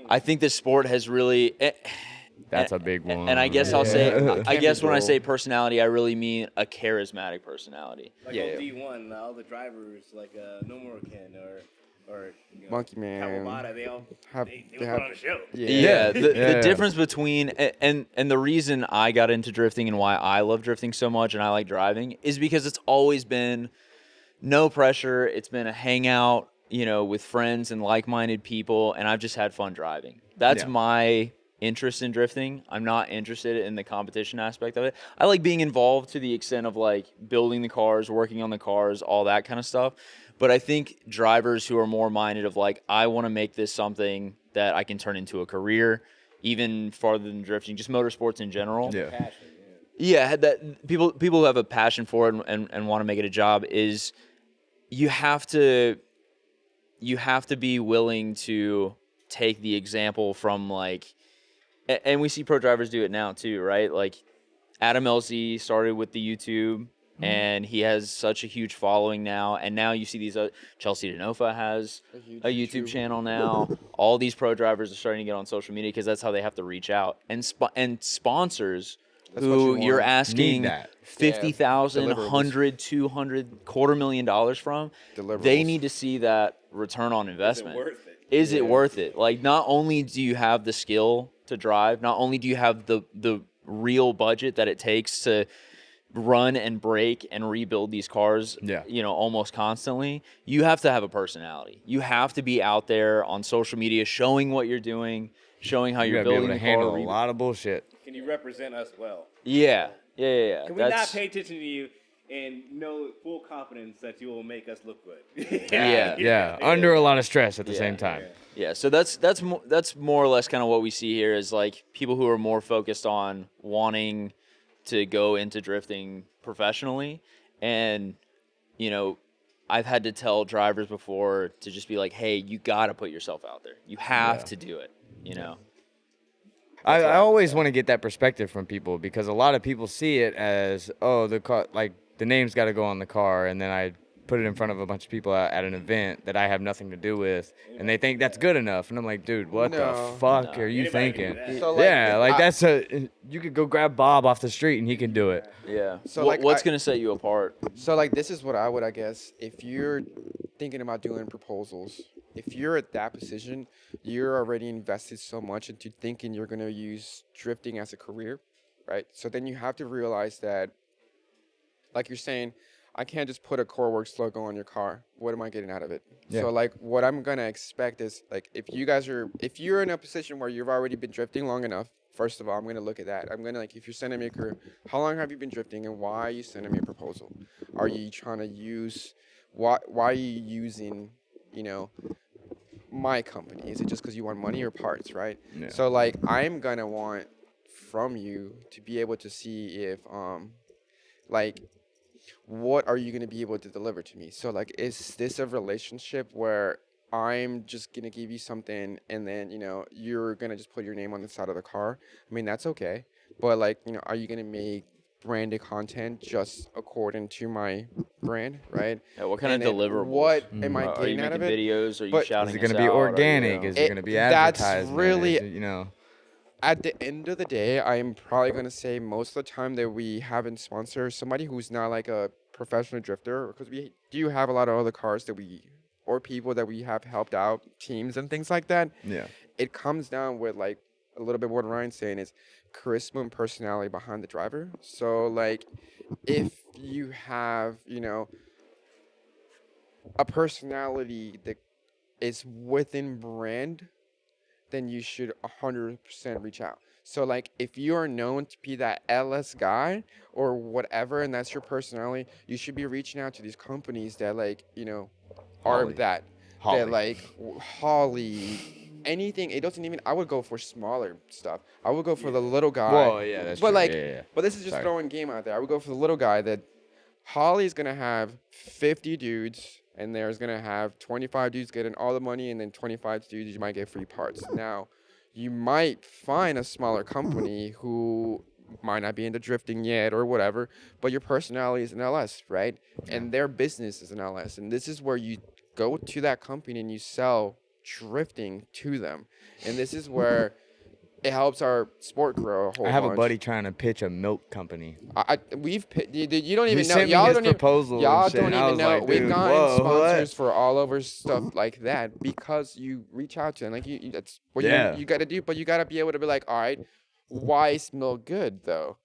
I think the sport has really. that's a big one. And I guess I'll say, Yeah. I guess when I Can't be say personality, I really mean a charismatic personality. Like Yeah, on yeah. D1, all the drivers like Nomura-Ken or you know, Monkey Man. Kawabata, they all Have- they they would have- put on a show. Yeah, the Yeah. difference between and the reason I got into drifting and why I love drifting so much and I like driving is because it's always been no pressure. It's been a hangout, you know, with friends and like-minded people, and I've just had fun driving. That's Yeah. my interest in drifting. I'm not interested in the competition aspect of it. I like being involved to the extent of like building the cars, working on the cars, all that kind of stuff. But I think drivers who are more minded of like, I want to make this something that I can turn into a career, even farther than drifting, just motorsports in general. Yeah. Passion, Yeah, that people who have a passion for it and want to make it a job is you have to be willing to take the example from like, and we see pro drivers do it now too, right? Like Adam LZ started with the YouTube and he has such a huge following now. And now you see these, Chelsea Denofa has a YouTube channel now. All these pro drivers are starting to get on social media because that's how they have to reach out. And sponsors That's what who you you're want. asking Need that. 50,000, deliverables. 100, 200, $250,000 from, they Deliverables. need to see that return on investment. worth it? Is it worth it? Like, not only do you have the skill to drive, not only do you have the real budget that it takes to run and break and rebuild these cars, Yeah. you know, almost constantly, you have to have a personality. You have to be out there on social media showing what you're doing, showing how You you're gotta be building able to the car. handle a lot of bullshit. Can you represent us well? Yeah. Can we not pay attention to you and know full confidence that you will make us look good? Yeah. Under a lot of stress at the Yeah. same time. Yeah, so that's more or less kind of what we see here is like people who are more focused on wanting to go into drifting professionally, and you know, I've had to tell drivers before to just be like, hey, you got to put yourself out there. You have to do it. You know. I always want to get that perspective from people because a lot of people see it as, oh, the car, like the name's got to go on the car, and then I put it in front of a bunch of people at an event that I have nothing to do with, and they think that's good enough, and I'm like, dude, what the No. fuck are you Anybody can thinking? do that. So, like, Yeah, like I- that's you could go grab Bob off the street and he can do it. Yeah. So, like, what's I- gonna set you apart? So like this is what I would, I guess, if you're thinking about doing proposals, if you're at that position, you're already invested so much into thinking you're gonna use drifting as a career, right? So then you have to realize that, like you're saying, I can't just put a KoruWorks logo on your car. What am I getting out of it? Yeah. So like what I'm gonna expect is like if you're in a position where you've already been drifting long enough, first of all, I'm gonna look at that. I'm gonna like if you're sending me a career, how long have you been drifting and why are you sending me a proposal? Are you trying to use why are you using, you know, my company? Is it just because you want money or parts, right? Yeah. So like I'm gonna want from you to be able to see if like what are you going to be able to deliver to me? So like is this a relationship where I'm just gonna give you something, and then you're gonna just put your name on the side of the car. I mean, that's okay, but like, are you gonna make branded content just according to my brand, right? Yeah, what kind And of then deliverables? what am I Are you getting out making of it? videos? Are you But shouting Is it us going to be out? Are you, organic? Is it going to be That's advertisement? really- Is it, At the end of the day, I'm probably gonna say most of the time that we haven't sponsored somebody who's not like a professional drifter, because we do have a lot of other cars that we or people that we have helped out, teams and things like that. yeah. It comes down with like a little bit what Ryan's saying is charisma and personality behind the driver. So like, if you have a personality that is within brand, then you should 100% reach out. So like, if you are known to be that LS guy or whatever, and that's your personality, you should be reaching out to these companies that like are Holly. that Holly. like Holly, anything. It doesn't even. I would go for smaller stuff. I would go for the little guy. Well, yeah, that's but true. like, Yeah. but this is just Sorry. throwing game out there. I would go for the little guy that Holly's gonna have 50 dudes, and there's gonna have 25 dudes getting all the money, and then 25 dudes you might get free parts. Now, you might find a smaller company who might not be into drifting yet or whatever, but your personality is an LS, right? And their business is an LS, and this is where you go to that company and you sell drifting to them, and this is where it helps our sport grow a whole I have a bunch. buddy trying to pitch a milk company. You don't even know. sent me Y'all his don't even. proposal and Y'all shit, don't and I even was know. like, We've dude, gotten whoa, sponsors what? for all over stuff like that because you reach out to them. Like that's what Yeah. you got to do. But you got to be able to be like, all right, why is milk good though?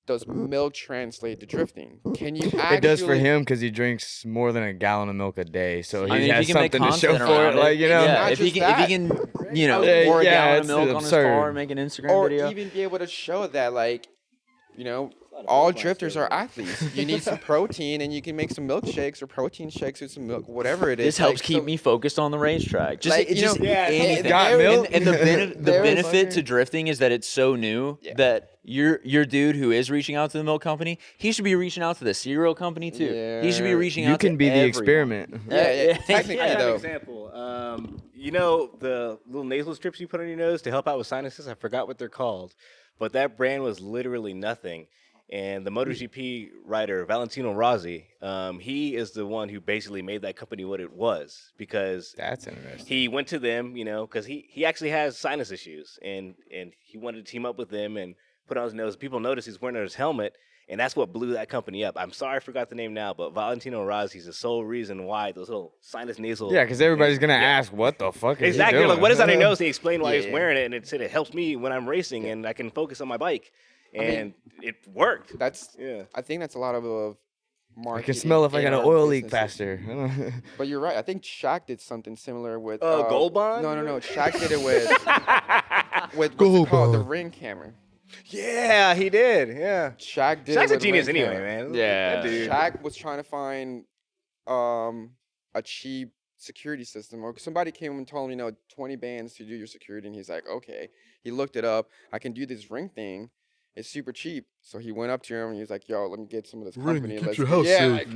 Does milk translate to drifting? Can you actually? It does for him because he drinks more than a gallon of milk a day, so he I mean, if has he can make something to show content for around it. Like yeah, Not if he just can, that. Yeah, pour a yeah, gallon of it's milk on his absurd. car and make an Instagram Or video. even be able to show that like, all drifters are athletes. You need some protein, and you can make some milkshakes or protein shakes with some milk, whatever it is. This helps Like, keep so- me focused on the racetrack. Just, Like, just Yeah, anything. got milk? And the There is- benefit to drifting is that it's so new that your dude who is reaching out to the milk company, he should be reaching out to the cereal company too. He should be Yeah. reaching you out to can be the everyone. experiment. Yeah, technically I got an though. example. You know the little nasal strips you put on your nose to help out with sinuses? I forgot what they're called, but that brand was literally nothing. And the MotoGP rider Valentino Rossi, he is the one who basically made that company what it was because That's interesting. he went to them, because he actually has sinus issues, and he wanted to team up with them and put on his nose. People noticed he's wearing his helmet, and that's what blew that company up. I'm sorry I forgot the name now, but Valentino Rossi is the sole reason why those little sinus nasal. Yeah, because everybody's gonna ask, what the fuck is Exactly. he They're doing? like, what is on your nose? He explained why he's Yeah. wearing it, and it said it helps me when I'm racing and I can focus on my bike. And it worked. That's Yeah. I think that's a lot of I marketing. can smell if I in got an our oil leak businesses. faster. But you're right. I think Shaq did something similar with Gold Bond? No. Shaq did it with what's Gold it called? The Bond. ring camera. Yeah, he did. Yeah. Shaq did. Shaq's it a with genius ring anyway, camera. man. Yeah. That dude. Shaq was trying to find a cheap security system, or somebody came and told him, 20 bands to do your security, and he's like, okay. He looked it up. I can do this ring thing. It's super cheap. So he went up to him and he was like, yo, let me get some of this company. Let's and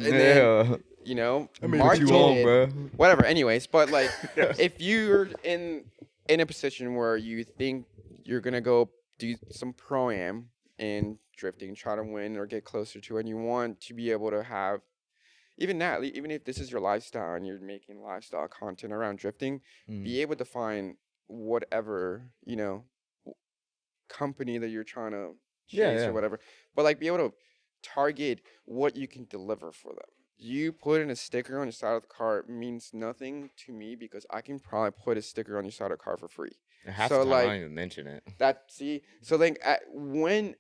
then, marketed it, whatever. Anyways, but like, if you're in a position where you think you're gonna go do some pro-am in drifting, try to win or get closer to it, and you want to be able to have even if this is your lifestyle and you're making lifestyle content around drifting, be able to find whatever company that you're trying to chase or whatever, but like be able to target what you can deliver for them. You putting a sticker on your side of the car means nothing to me because I can probably put a sticker on your side of the car for free. Half So, the time like, I don't even mention it. So like when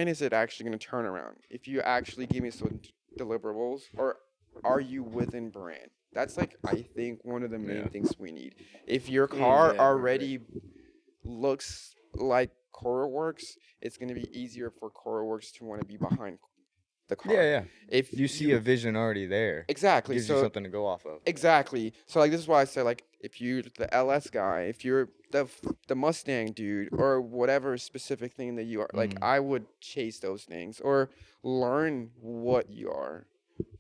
is it actually going to turn around? If you actually give me some deliverables, or are you within brand? That's like, I think, one of the main things we need. If your car already looks like KoruWorks, it's going to be easier for KoruWorks to want to be behind the car. Yeah. If You see a vision already there. exactly, Gives so you something to go off of. exactly. So like, this is why I say, like, if you're the LS guy, if you're the Mustang dude, or whatever specific thing that you are, like, I would chase those things or learn what you are.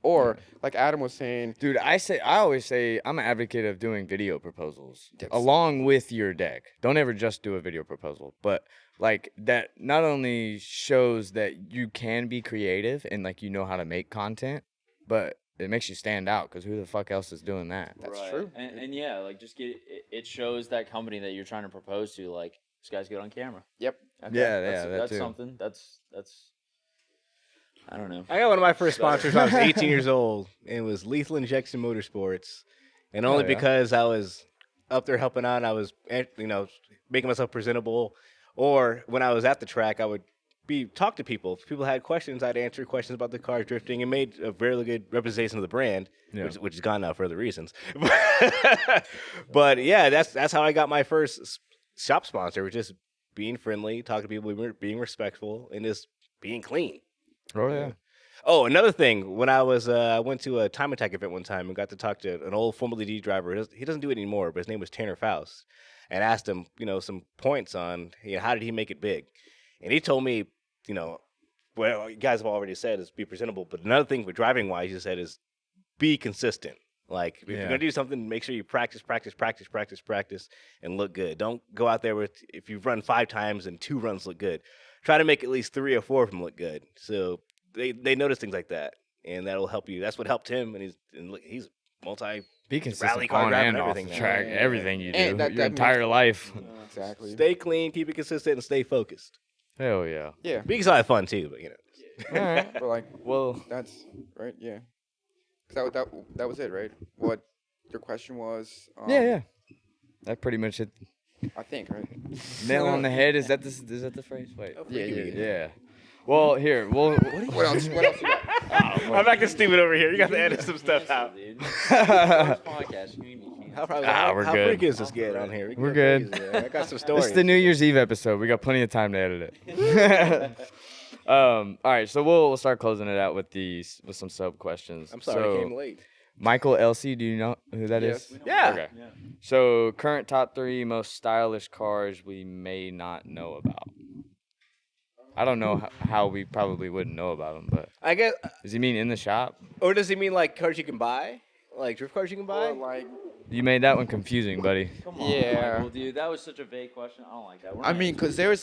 Or like Adam was saying, Dude, I always say I'm an advocate of doing video proposals Yes. along with your deck. Don't ever just do a video proposal, but like that not only shows that you can be creative and like you know how to make content, but it makes you stand out because who the fuck else is doing that? that's Right. true. And yeah, like just it shows that company that you're trying to propose to, like, this guy's good on camera. Yep. Okay, Yeah, that's, yeah, that that's too. something. That's I don't know. I got one of my first sponsors when I was 18 years old, and it was Lethal Injection Motorsports. And only yeah. because I was up there helping out, and I was, making myself presentable. Or when I was at the track, I would talk to people. If people had questions, I'd answer questions about the car drifting, and made a very good representation of the brand, Yeah. which has gone now for other reasons. But yeah, that's how I got my first shop sponsor, was just being friendly, talking to people, being respectful, and just being clean. Oh yeah. Oh, another thing. When I was, I went to a Time Attack event one time and got to talk to an old Formula D driver. He doesn't do it anymore, but his name was Tanner Faust, and asked him, some points on, how did he make it big? And he told me, well, you guys have already said is be presentable, but another thing for driving wise, he said is be consistent. Like if you're gonna do something, make sure you practice, and look good. Don't go out there if you've run 5 times and 2 runs look good. Try to make at least 3 or 4 of them look good. So they notice things like that, and that'll help you. That's what helped him, and he's multi. Be consistent Rally car on driver and and off everything the now. track. Yeah. Everything you do, And your that entire life. Exactly. Stay clean, keep it consistent, and stay focused. Hell yeah. Yeah. We can still have fun too, but All right. But like, Well, that's right. Yeah. 'Cause that was it, right? What your question was? yeah. That pretty much it. I think, right? Nail on the head. Is that the phrase? Wait. Yeah. Yeah. Well, here. Well, What else? What else you got? I'm acting stupid over here. You got to edit some stuff out. Dude. Podcast. we're how good. freaky is this get on here? We can We're go good. crazy, man. I got some This stories. is the New Year's Eve episode. We got plenty of time to edit it. All right, so we'll start closing it out with some sub questions. I'm sorry, So, I came late. Michael Elsie, do you know who that is? Yes. Yeah. Okay. So current top 3 most stylish cars we may not know about. I don't know how we probably wouldn't know about them, but I guess, does he mean in the shop? or does he mean like cars you can buy? Like drift cars you can buy? Or like, You made that one confusing, buddy. Come on, Yeah. Michael, dude, that was such a vague question. I don't like that. We're I not mean, because there was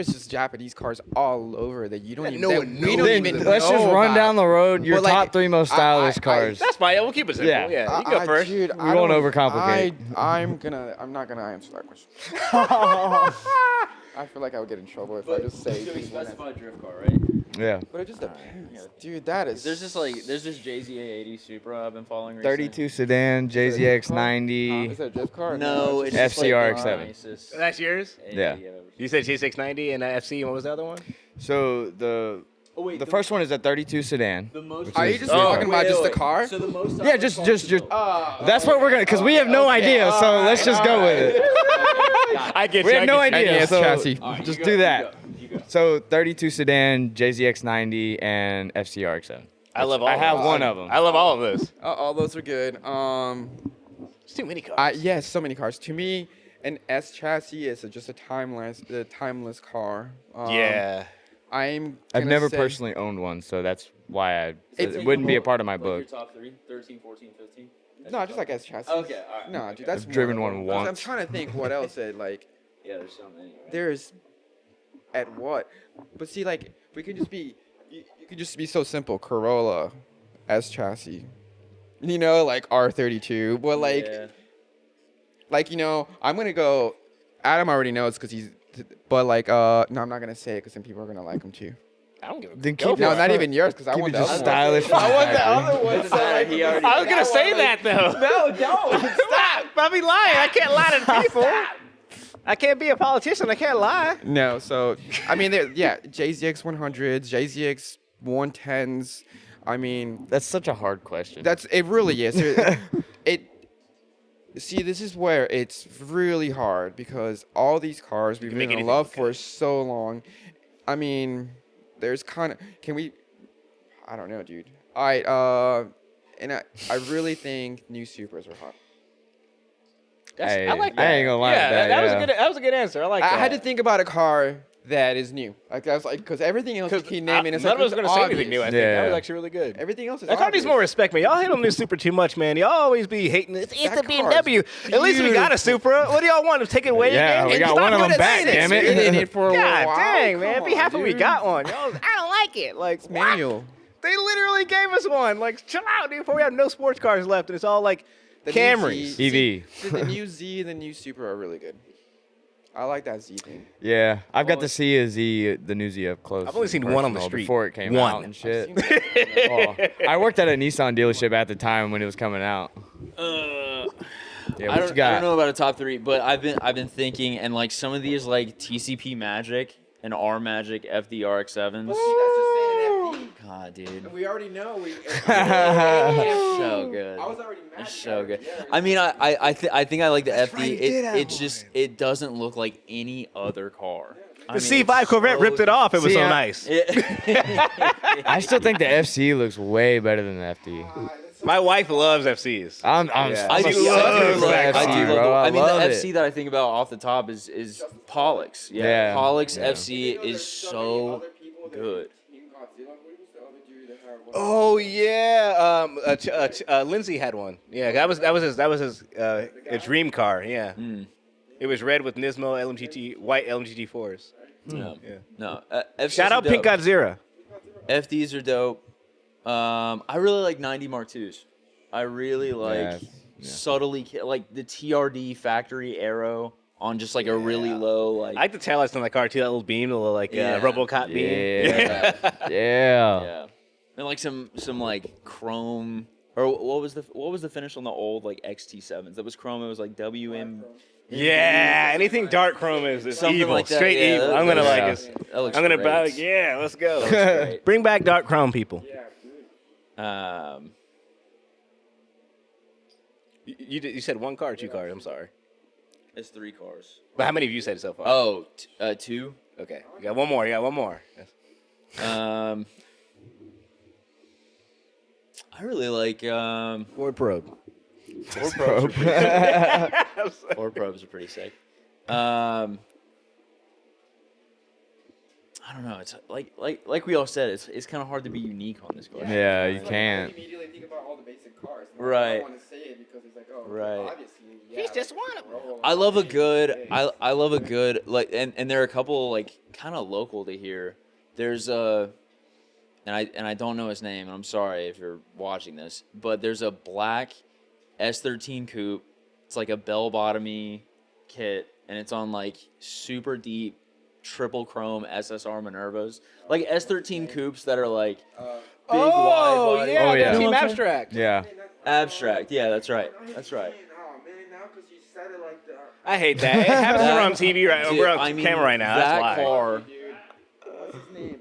just Japanese cars all over that you don't even. no that one we knows don't Then even let's just know run about. down the road. Your But, like, top 3 most stylish cars. That's fine. We'll keep it simple. Yeah. Yeah, you go first. Dude, We won't overcomplicate. I'm not gonna answer that question. I feel like I would get in trouble if I just say. So we just one answer. specified drift car, right? Yeah. But it just depends, Yeah. dude. That is. There's this JZA80 Supra I've been following recently. 32 sedan, JZX90. Is that a drift car? No, it's it's just just like FCRX7. the nicest That's yours? Yeah. AD I've ever seen. You said G690 and FC, and what was the other one? So the Oh wait, the first one is a 32 sedan. the most. Are you just Oh. talking about just the wait. car? So the most. Yeah, just that's what we're gonna, because we have no idea, so let's just go with it. I get We have no idea, NES so chassis. just do that. So 32 sedan, JZX90, and FCRX7. I love all I of have those. one of them. I love all of those. All those are good. It's too many cars. Yes, so many cars. To me, an S chassis is just a timeless car. Yeah. I've I've never personally owned one, so that's why it wouldn't be a part of my Like your book. top 3, 13, 14, 15. No, just like S chassis. Okay, all right. No, dude, that's I've driven more- one 'cause I'm once. trying to think what else it like. Yeah, there's so many. Right? There's at what? But see, like we could just be. You could just be so simple. Corolla, S chassis. You know, like R32. But like, Yeah. I'm gonna go. Adam already knows because he's. But like, no, I'm not gonna say it because then people are gonna like him too. I don't give a Then go keep for it- No, it. not even yours because I Keep want it the just other stylish. one. I want the factory. other one. So like, He already- I was gonna say that though. No, don't stop. I'll be lying. I can't lie to people. I can't be a politician. I can't lie. No, so I mean, JZX 100s, JZX 110s. I mean, That's such a hard question. it really is. See, this is where it's really hard because all these cars we've can been make in anything love look for good. so long. I mean, there's kind of I don't know, dude. And I really think new Supras are hot. I like that. I ain't gonna lie Yeah, with that. that was yeah. a good. That was a good answer. I like I that. had to think about a car that is new. Like I was like, because everything else you keep naming, it's none like of us are it's gonna say anything new. I obvious. think that Yeah. was actually really good. Everything else is That car needs obvious. more respect, man. Y'all hate on this Supra too much, man. Y'all always be hating it. It's the That BMW. car's At least we got a Supra. What do y'all want to take it away Yeah, again? we And got stop one of doing them that back, shit. damn it. Been in it for a God while. dang, man. Come Be happy on, we dude. got one. Y'all, I don't like it. Like, It's what? manual. They literally gave us one. Like, chill out, dude. Before we have no sports cars left, and it's all like The new Camrys. Z- EV. The new Z and the new Supra are really good. I like that Z thing. Yeah, I've got to see the new Z up close. I've only and seen one on the personal street. before it came One. out and I've shit. seen that. Oh, I worked at a Nissan dealership at the time when it was coming out. Yeah, what I you don't got? know about a top 3, but I've been thinking, and like some of these like TCP Magic and R Magic FDRX7s. God, dude. We already know. So good. I was already mad. It's so good. I mean, I think I like the FD. right, you did have It just it doesn't look like any other car. The C5 Corvette ripped it off. It was See, so I- nice. I still think the FC looks way better than the FD. My wife loves FCs. I'm Yeah. I I'm do. a sucker I do for love, the I FC, do love bro. I mean, love the it. FC that I think about off the top is Pollux. Yeah, Yeah. Pollux Yeah. FC is so good. Oh yeah, Lindsay had one. Yeah, that was his a dream car. Yeah, it was red with Nismo LMGT white LMGT4s. No, Yeah. no. FCs Shout are out Pink dope. Godzilla. FDs are dope. I really like 90 Mark IIs. I really like Yeah. subtly like the TRD factory arrow on just like a really low like. I like the taillights on that car too. That little beam, the little like Yeah. RoboCop beam. Yeah. Yeah. Yeah, and like some like chrome or what was the finish on the old like XT7s? That was chrome. It was like WM. Yeah, anything dark chrome is Something evil, like that, straight yeah, evil. that- I'm gonna that- like yeah. this. That looks I'm gonna great. buy. Yeah, let's go. That looks great. Bring back dark chrome, people. You said one car or two cars? I'm sorry. It's 3 cars. But how many of you said so far? Oh, 2. Okay. You got one more. Yes. I really like Ford Probe. Or probes are pretty sick. I don't know. It's like we all said. It's kind of hard to be unique on this car. Yeah, you Like, can't. I immediately think about all the basic cars. Right. I don't want to say it because it's like, oh, Right. obviously. He's just one of them. I love a good. I love a good like, and there are a couple like kind of local to here. There's a, and I don't know his name, and I'm sorry if you're watching this, but there's a black S13 coupe. It's like a bell-bottomy kit, and it's on like super deep triple chrome SSR Minervas, like S13 coupes that are like big wide body. yeah, Oh, yeah. the You know Team what I'm saying? Abstract. Yeah. Abstract. Yeah, that's right. That's right. Oh man, now because you said it like that. I hate that. It happens when we're on TV right. Dude, We're on I mean, camera right now. That That's why. car,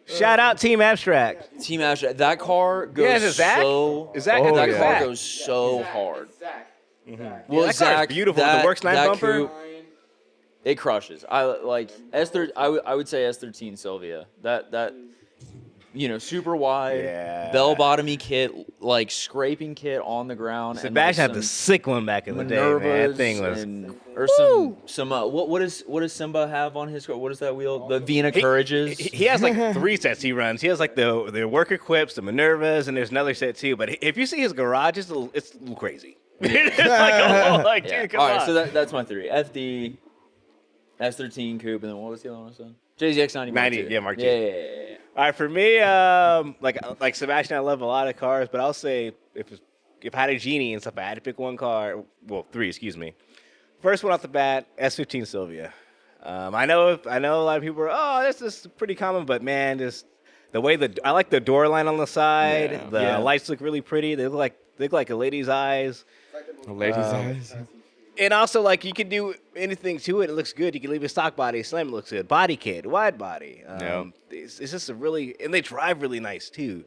Shout out Team Abstract. Team Abstract. That car goes Yeah, is it Zach? so. Is Zach? Oh, that yeah. car Zach. goes so hard. Zach. Well, that car's Zach, beautiful. That, The Works 9 that bumper. coupe, it crushes. I like S13. I would say S13 Sylvia. That super wide, Yeah. bell-bottomy kit, like scraping kit on the ground. Sebastian had and the like sick one back in the day, man. That Minervas thing was. and, or some what does Simba have on his car? What is that wheel? The Vina Courages. He has like 3 sets he runs. He has like the work equips, the Minervas, and there's another set too. But if you see his garage, it's a little crazy. It's like, Yeah. dude, come All right, on. so that's my 3. FD, S13 coupe, and then what was the other one I said? JZX90 Mark 90, II. yeah, Mark II. Yeah. All right, for me, like Sebastian, I love a lot of cars, but I'll say if I had a genie and stuff, I had to pick one car. Well, 3, excuse me. First one off the bat, S15 Sylvia. I know a lot of people are, oh, this is pretty common, but man, just the way I like the door line on the side. Yeah. The lights look really pretty. They look like a lady's eyes. The ladies' eyes. And also, like, you can do anything to it. It looks good. You can leave a stock body. Slam looks good. Body kit, wide body. Yeah. It's just a really, and they drive really nice too.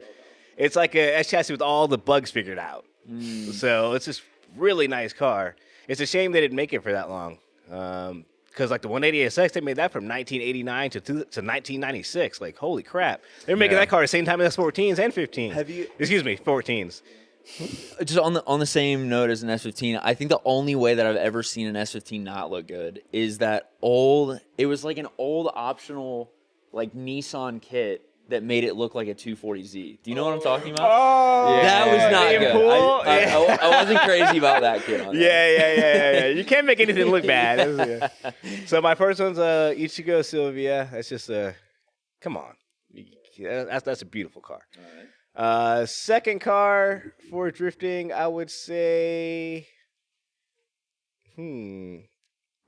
It's like a S chassis with all the bugs figured out. So it's just really nice car. It's a shame they didn't make it for that long. Because like the 180SX, they made that from 1989 to 1996. Like, holy crap. They're making Yeah. that car the same time as S14s and 15s. Have you- Excuse me, 14s. Just on the same note as an S15, I think the only way that I've ever seen an S15 not look good is that old. It was like an old optional like Nissan kit that made it look like a 240Z. Do you know what I'm talking about? Oh, That was not in good. pool? I wasn't crazy about that kit on that. Yeah. You can't make anything look bad. So my first one's Ichigo Sylvia. That's just come on. That's a beautiful car. All right. Second car for drifting, I would say.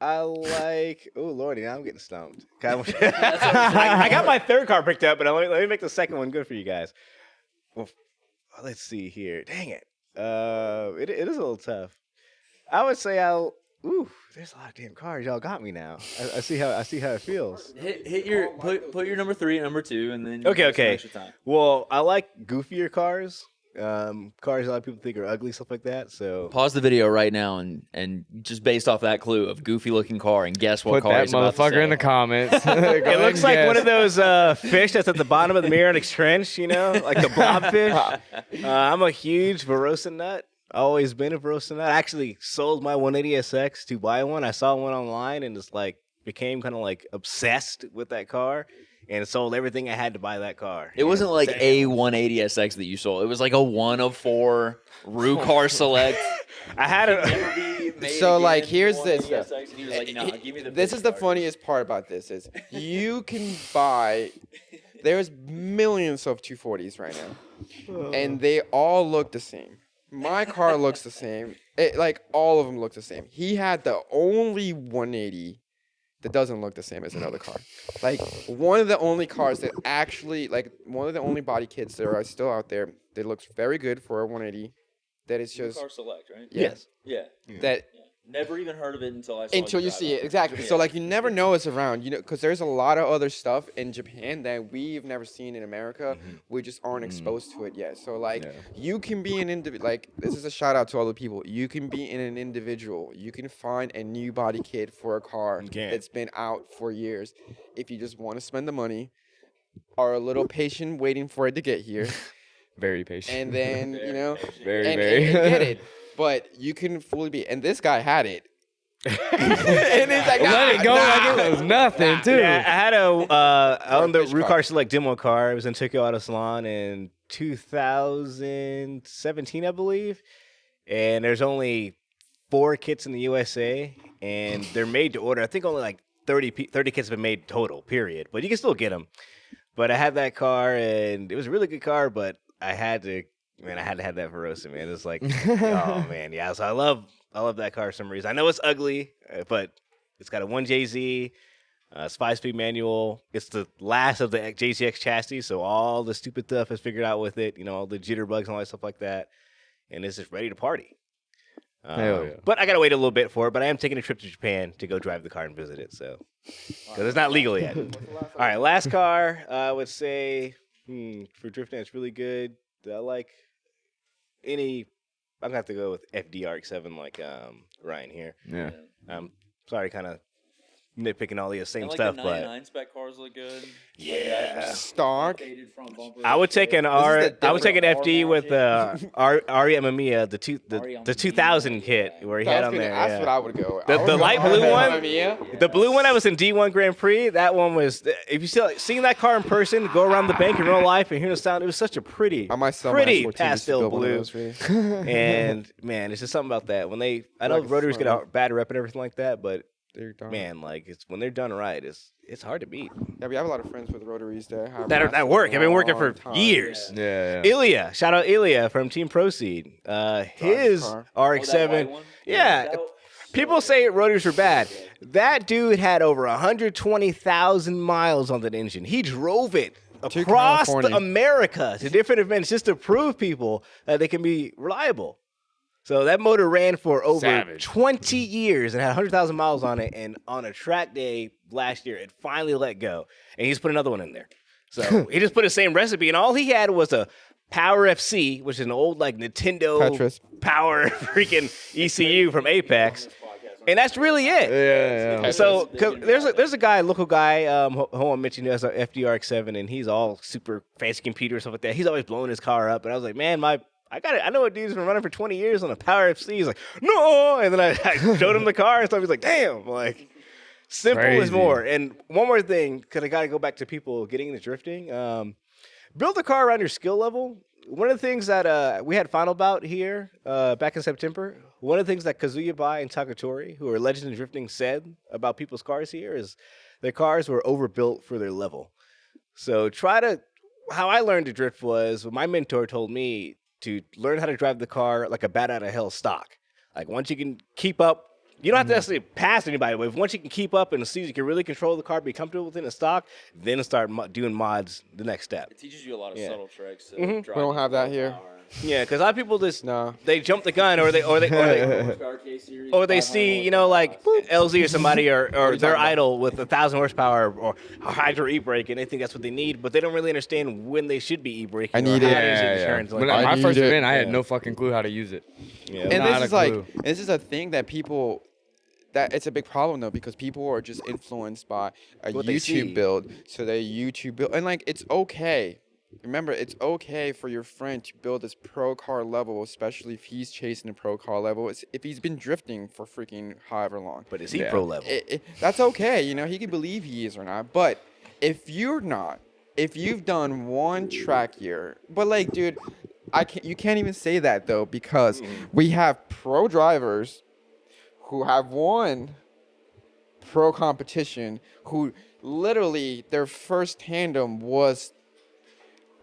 I like. Oh lordy, now I'm getting stumped. I got my third car picked up, but let me make the second one good for you guys. Well, let's see here. Dang it. It is a little tough. I would say there's a lot of damn cars. Y'all got me now. I see how it feels. Hit your put your number 3 at number 2, and then Okay. Extra time. Well, I like goofier cars. Cars a lot of people think are ugly, stuff like that. So Pause the video right now and just based off that clue of goofy looking car and guess what Put car that he's about to motherfucker say. in the comments. it looks like one of those fish that's at the bottom of the Mariana Trench, like the blobfish. I'm a huge Verossa nut. Always been a Verossa nut. I actually sold my 180SX to buy one. I saw one online and just became kind of obsessed with that car. And sold everything I had to buy that car. It wasn't like a 180SX that you sold. It was like a 1 of 4 Rue Car Select. I had it. So here's this. And he was like, nah, give me the This is the car. funniest part about this is you can buy. There's millions of 240s right now, and they all look the same. My car looks the same. All of them look the same. He had the only 180 that doesn't look the same as another car. One of the only cars that actually, one of the only body kits that are still out there that looks very good for a 180. That is just Car Select, right? Yes. Yeah. that. Never even heard of it until I saw Until you drive see it. it, exactly. So you never know it's around, because there's a lot of other stuff in Japan that we've never seen in America. We just aren't exposed to it yet. So you can be an individual. This is a shout out to all the people. You can be an individual. You can find a new body kit for a car that's been out for years. If you just want to spend the money, are a little patient waiting for it to get here, Very patient. and then very. and get it. But you can fully be, and this guy had it. And he's like, Let it go like it was nothing, too. Yeah, I had I owned the Rue Car Select demo car. It was in Tokyo Auto Salon in 2017, I believe. And there's only 4 kits in the USA, and they're made to order. I think only 30 kits have been made total, period. But you can still get them. But I had that car, and it was a really good car, but I had to have that Verossa, man. It's oh, man, yeah. So I love that car for some reason. I know it's ugly, but it's got a 1JZ, it's 5-speed manual. It's the last of the JZX chassis, so all the stupid stuff is figured out with it, all the jitterbugs and all that stuff like that. And it's just ready to party. Hell yeah. But I got to wait a little bit for it, but I am taking a trip to Japan to go drive the car and visit it, so. Because it's not legal yet. All right, last car, I would say, for drifting, it's really good. I like I'm going to have to go with FDR7 like Ryan here. Yeah. Sorry, kind of nitpicking all the same And stuff, the but 99 spec cars look good. yeah. stock. I would take an FD with Ari Mamiya, the 2000 kit where he had on there. That's yeah. what I would go. The light blue one, Yeah. the blue one I was in D1 Grand Prix. That one was. If you seeing that car in person, go around the bank in real life and hear the sound. It was such a pretty, I might sell my pretty S14 pastel to build one of blue. those for you. And man, it's just something about that. When I know Like a rotaries get a smart- bad rep and everything like that, but They're done. man, it's when they're done right, it's hard to beat. Yeah, we have a lot of friends with rotaries that have That work. I've been working for long time. years. Yeah. Ilya, shout out Ilya from Team Proceed. His car. RX-7. Yeah. People say rotors are bad. That dude had over 120,000 miles on that engine. He drove it To across California. America to different events just to prove people that they can be reliable. So that motor ran for over Savage. 20 years and had 100,000 miles on it. And on a track day last year, it finally let go. And he's put another one in there. So he just put the same recipe. And all he had was a Power FC, which is an old Nintendo Tetris. Power freaking ECU from Apex. And that's really it. Yeah. So 'cause there's a guy, local guy, who I mentioned who has an FDR7, and he's all super fancy computer and stuff like that. He's always blowing his car up, and I was like, man, I know a dude's been running for 20 years on a Power FC. He's like, no, and then I showed him the car and stuff. He's like, damn, Simple is Crazy. more. And one more thing, because I got to go back to people getting into drifting. Build a car around your skill level. One of the things that we had final bout here back in September, one of the things that Kazuya Bai and Takatori, who are legends in drifting, said about people's cars here is their cars were overbuilt for their level. So how I learned to drift was my mentor told me to learn how to drive the car like a bat out of hell stock. Like once you can keep up, you don't have to necessarily pass anybody, but once you can keep up and see you can really control the car, be comfortable within the stock, then start doing mods the next step. It teaches you a lot of Yeah. subtle tricks. We don't have that here. Yeah, because a lot of people just No. they jump the gun or they see like LZ or somebody or their idol with 1,000 horsepower or hydro e-brake and they think that's what they need, but they don't really understand when they should be e-braking. I need it. When I my need first it. event, I had Yeah. no fucking clue how to use it. Yeah. And Not this a is clue. this is a thing that people, that it's a big problem though, because people are just influenced by a What they see. YouTube build. So they YouTube build, and like it's okay. Remember, it's okay for your friend to build this pro car level, especially if he's chasing a pro car level. If he's been drifting for freaking however long. But is he Yeah. pro level? That's okay. He can believe he is or not. But if you're not, if you've done one track year, but like, dude, you can't even say that though, because we have pro drivers who have won pro competition who literally their first tandem was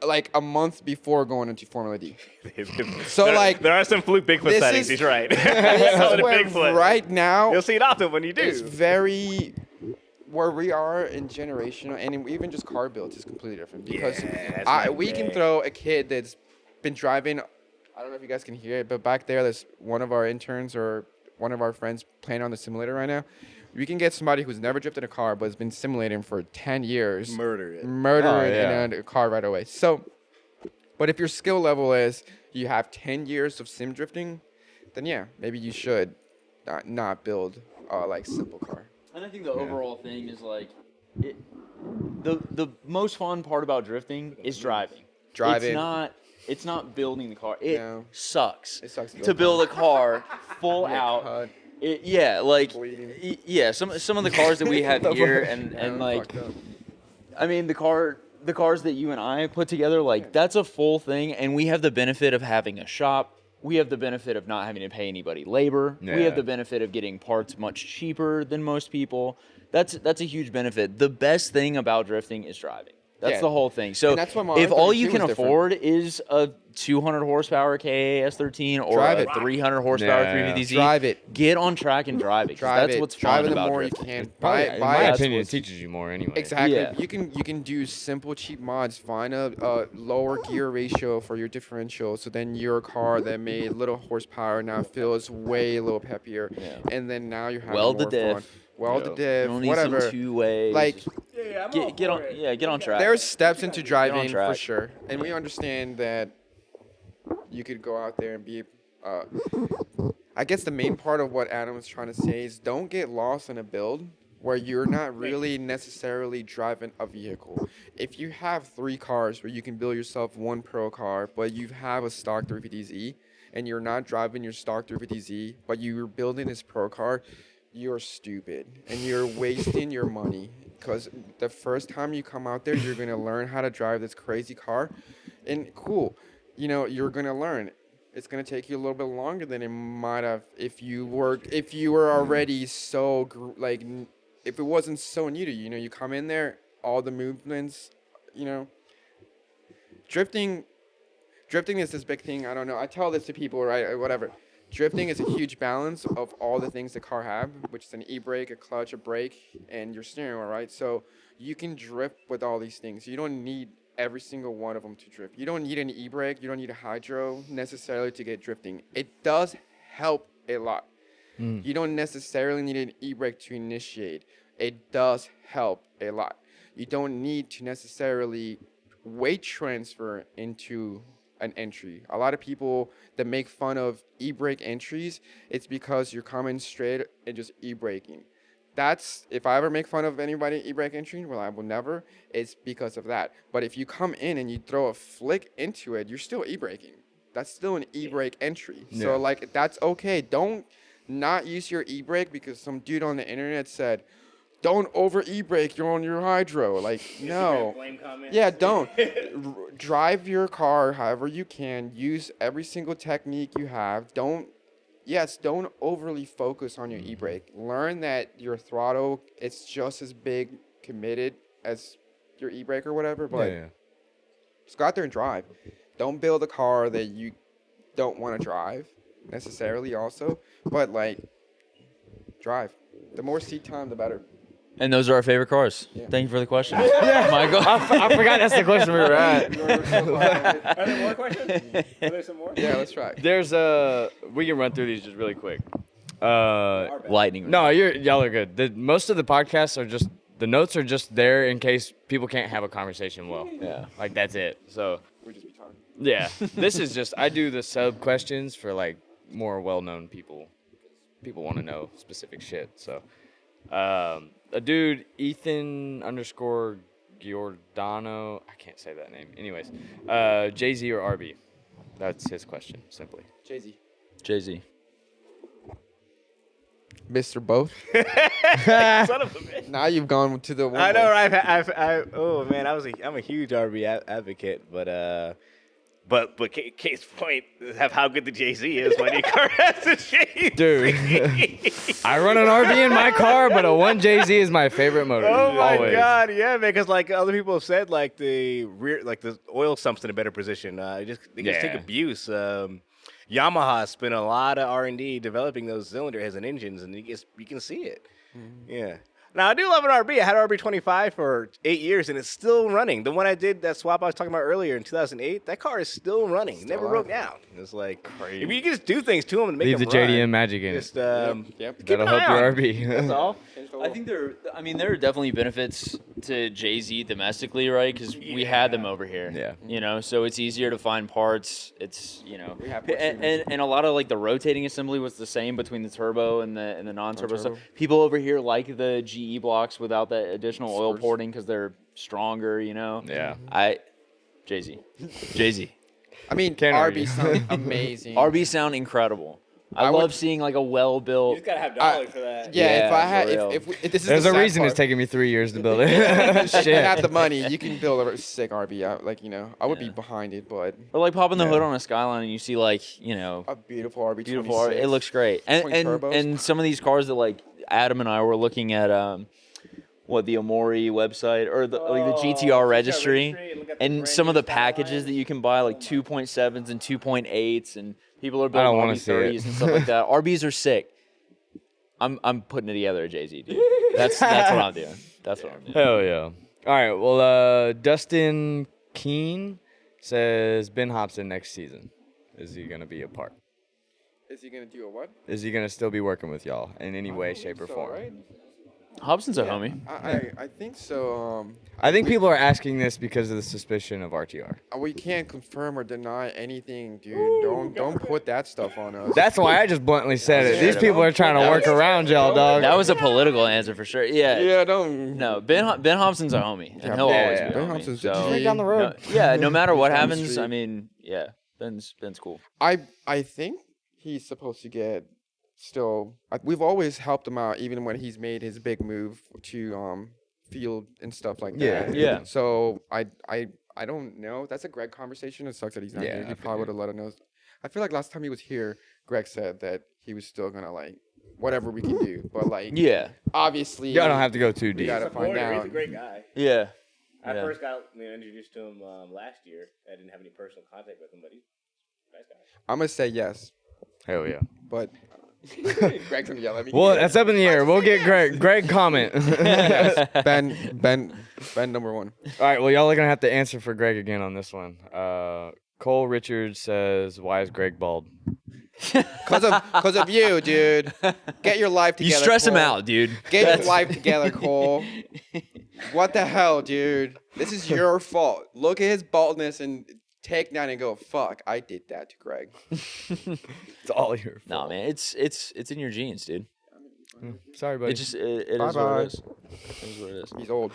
like a month before going into Formula D. So like there are some fluke Bigfoot this sightings. is- He's right. this Call it is a where Bigfoot. right now You'll see it often when you do. it's very where we are in generational and even just car builds is completely different because Yeah, that's my we can thing. throw a kid that's been driving. I don't know if you guys can hear it, but back there's one of our interns or one of our friends playing on the simulator right now. We can get somebody who's never drifted a car but has been simulating for 10 years. Murder it. Murdering Oh, yeah. in a car right away. So, but if your skill level is you have 10 years of sim drifting, then yeah, maybe you should not build like simple car. And I think the overall thing is like, the most fun part about drifting is driving. Driving. It's not building the car. It No. sucks. It sucks to build a car full out. cut. Bleeding. Some of the cars that we have here and like, fucked up. I mean the cars that you and I put together, like that's a full thing, and we have the benefit of having a shop. We have the benefit of not having to pay anybody labor. We Yeah. have the benefit of getting parts much cheaper than most people. That's a huge benefit. The best thing about drifting is driving. That's Yeah. the whole thing. So And that's why my if all you R32 can is different. afford is a 200 horsepower KA S13 or Drive a it. 300 horsepower Yeah. 350Z, Drive it. get on track and drive it. 'Cause Drive that's it. what's Drive fun it the about more drifting. you can. Probably, Buy in my it. opinion, it teaches you more anyway. Exactly. Yeah. You can do simple cheap mods. Find a lower gear ratio for your differential, so then your car that made little horsepower now feels way a little peppier. Yeah. And then now you're having Weld the more diff. fun. Weld the You diff. don't need Whatever. some two ways. Like get on track. there's steps into driving for track. sure, and we understand that you could go out there and be. I guess the main part of what Adam was trying to say is don't get lost in a build where you're not really necessarily driving a vehicle. If you have 3 cars where you can build yourself one pro car, but you have a stock 350Z and you're not driving your stock 350Z, but you're building this pro car, you're stupid and you're wasting your money. Because the first time you come out there, you're going to learn how to drive this crazy car. And cool, you're going to learn. It's going to take you a little bit longer than it might have if you were already so if it wasn't so new to you. You come in there, all the movements, drifting is this big thing. I don't know. I tell this to people, right? Whatever. Drifting is a huge balance of all the things the car have, which is an e-brake, a clutch, a brake, and your steering wheel, right? So you can drift with all these things. You don't need every single one of them to drift. You don't need an e-brake. You don't need a hydro necessarily to get drifting. It does help a lot. You don't necessarily need an e-brake to initiate. It does help a lot. You don't need to necessarily weight transfer into an entry. A lot of people that make fun of e-brake entries, it's because you're coming straight and just e-braking. That's, if I ever make fun of anybody e-brake entry, well, I will never, it's because of that. But if you come in and you throw a flick into it, you're still e-braking. That's still an e-brake entry. Yeah. So that's okay. Don't not use your e-brake because some dude on the internet said, don't over e-brake. You're on your hydro. Like, no. Blame comments. Yeah, don't. Drive your car however you can. Use every single technique you have. Don't overly focus on your e-brake. Learn that your throttle, it's just as big committed as your e-brake or whatever, but just go out there and drive. Don't build a car that you don't want to drive necessarily also, but like drive. The more seat time, the better. And those are our favorite cars. Yeah. Thank you for the question. Michael. I forgot that's the question we were at. Are there more questions? Are there some more? Yeah, let's try. There's we can run through these just really quick. Lightning. No, y'all are good. Most of the podcasts are just, the notes are just there in case people can't have a conversation well. Yeah. Like, that's it. So, We just be talking. yeah. This is just, I do the sub questions for, like, more well-known people. People want to know specific shit. So, a dude, Ethan _ Giordano, I can't say that name. Anyways, Jay-Z or RB? That's his question, simply. Jay-Z. Mr. Both. Son of a bitch. Now you've gone to the one. I know, right? Oh man, I'm a huge RB advocate, but case point of how good the Jay-Z is. My new car has a Jay-Z. Dude, I run an RB in my car, but a 1 Jay-Z is my favorite motor. Oh my always. god, yeah, because like other people have said, like the rear, like the oil sump's in a better position. They just take abuse. Yamaha spent a lot of R&D developing those cylinder heads and engines, and you can see it. Mm-hmm. Yeah. Now, I do love an RB. I had an RB25 for 8 years, and it's still running. The one I did, that swap I was talking about earlier in 2008, that car is still running. It never broke down. It's like, crazy. If you can just do things to them and make Leave them the JDM run, magic in just, it. keep That'll an eye help your on. RB. That's all. I think there are definitely benefits to Jay-Z domestically, right? Because we had them over here. Yeah. You know, so it's easier to find parts. It's, you know, We have more and a lot of like the rotating assembly was the same between the turbo and the non-turbo stuff. Non-turbo. People over here like the GE blocks without that additional oil Spurs. porting because they're stronger, you know. Yeah. Jay-Z. I mean, Can't RB argue. sounds amazing. RB sound incredible. I I would- love seeing like a well-built. You just gotta have dollars for that. Yeah, if I for had, real. if this is There's the a sad reason part. it's taking me 3 years to build it. If you Shit. have the money, you can build a sick RB out. Like, you know, I would be behind it, but Or like popping the hood on a Skyline and you see like, you know, a beautiful RB. beautiful. It looks great. And Twin and, turbos. and some of these cars that like Adam and I were looking at the Amori website or the GTR registry and some of the packages that you can buy like 2.7s and 2.8s and people are I don't building wanna see it. RB30s and stuff like that. RBs are sick. I'm putting it together at Jay-Z, dude. That's what I'm doing. That's what I'm doing. Hell yeah. All right. Well, Dustin Keene says Ben Hobson next season. Is he going to be a part? Is he gonna do a what? Is he going to still be working with y'all in any way, shape, or form? Right? Hobson's a homie. I think so. I think people are asking this because of the suspicion of RTR. We can't confirm or deny anything, dude. Don't put that stuff on us. That's why I just bluntly said it. These people are trying to That work was- around y'all, dog. That was a political answer for sure. Yeah. yeah, don't. No, Ben Hobson's a homie, and Yeah, he'll yeah, always yeah. be a Ben homie. Hobson's so, a Right down the road. no matter what Down the happens, street. I mean, yeah, Ben's cool. I think he's supposed to get still. We've always helped him out, even when he's made his big move to field and stuff like Yeah. that. Yeah. So I don't know. That's a Greg conversation. It sucks that he's not Yeah, here. I He figured. probably would have let us know. I feel like last time he was here, Greg said that he was still gonna like whatever we can do, but like Yeah. obviously Y'all don't have to go too we deep. gotta find He's out. a great guy. Yeah. I Yeah. first got introduced to him last year. I didn't have any personal contact with him, but he's a nice guy. I'm gonna say yes, Hell yeah. but Greg's gonna yell at me. Well, that's up in the air. We'll get Greg. Greg, comment. Yes, Ben, number one. All right. Well, y'all are gonna have to answer for Greg again on this one. Cole Richards says, "Why is Greg bald?" Cause of you, dude. Get your life You together. stress him Cole. out, dude. Get your life together, Cole. What the hell, dude? This is your fault. Look at his baldness and take that and go, fuck, I did that to Greg. It's all your fault. Nah, man, it's in your genes, dude. Sorry, buddy. It just it is what Bye-bye. it is. It is what it is. He's old.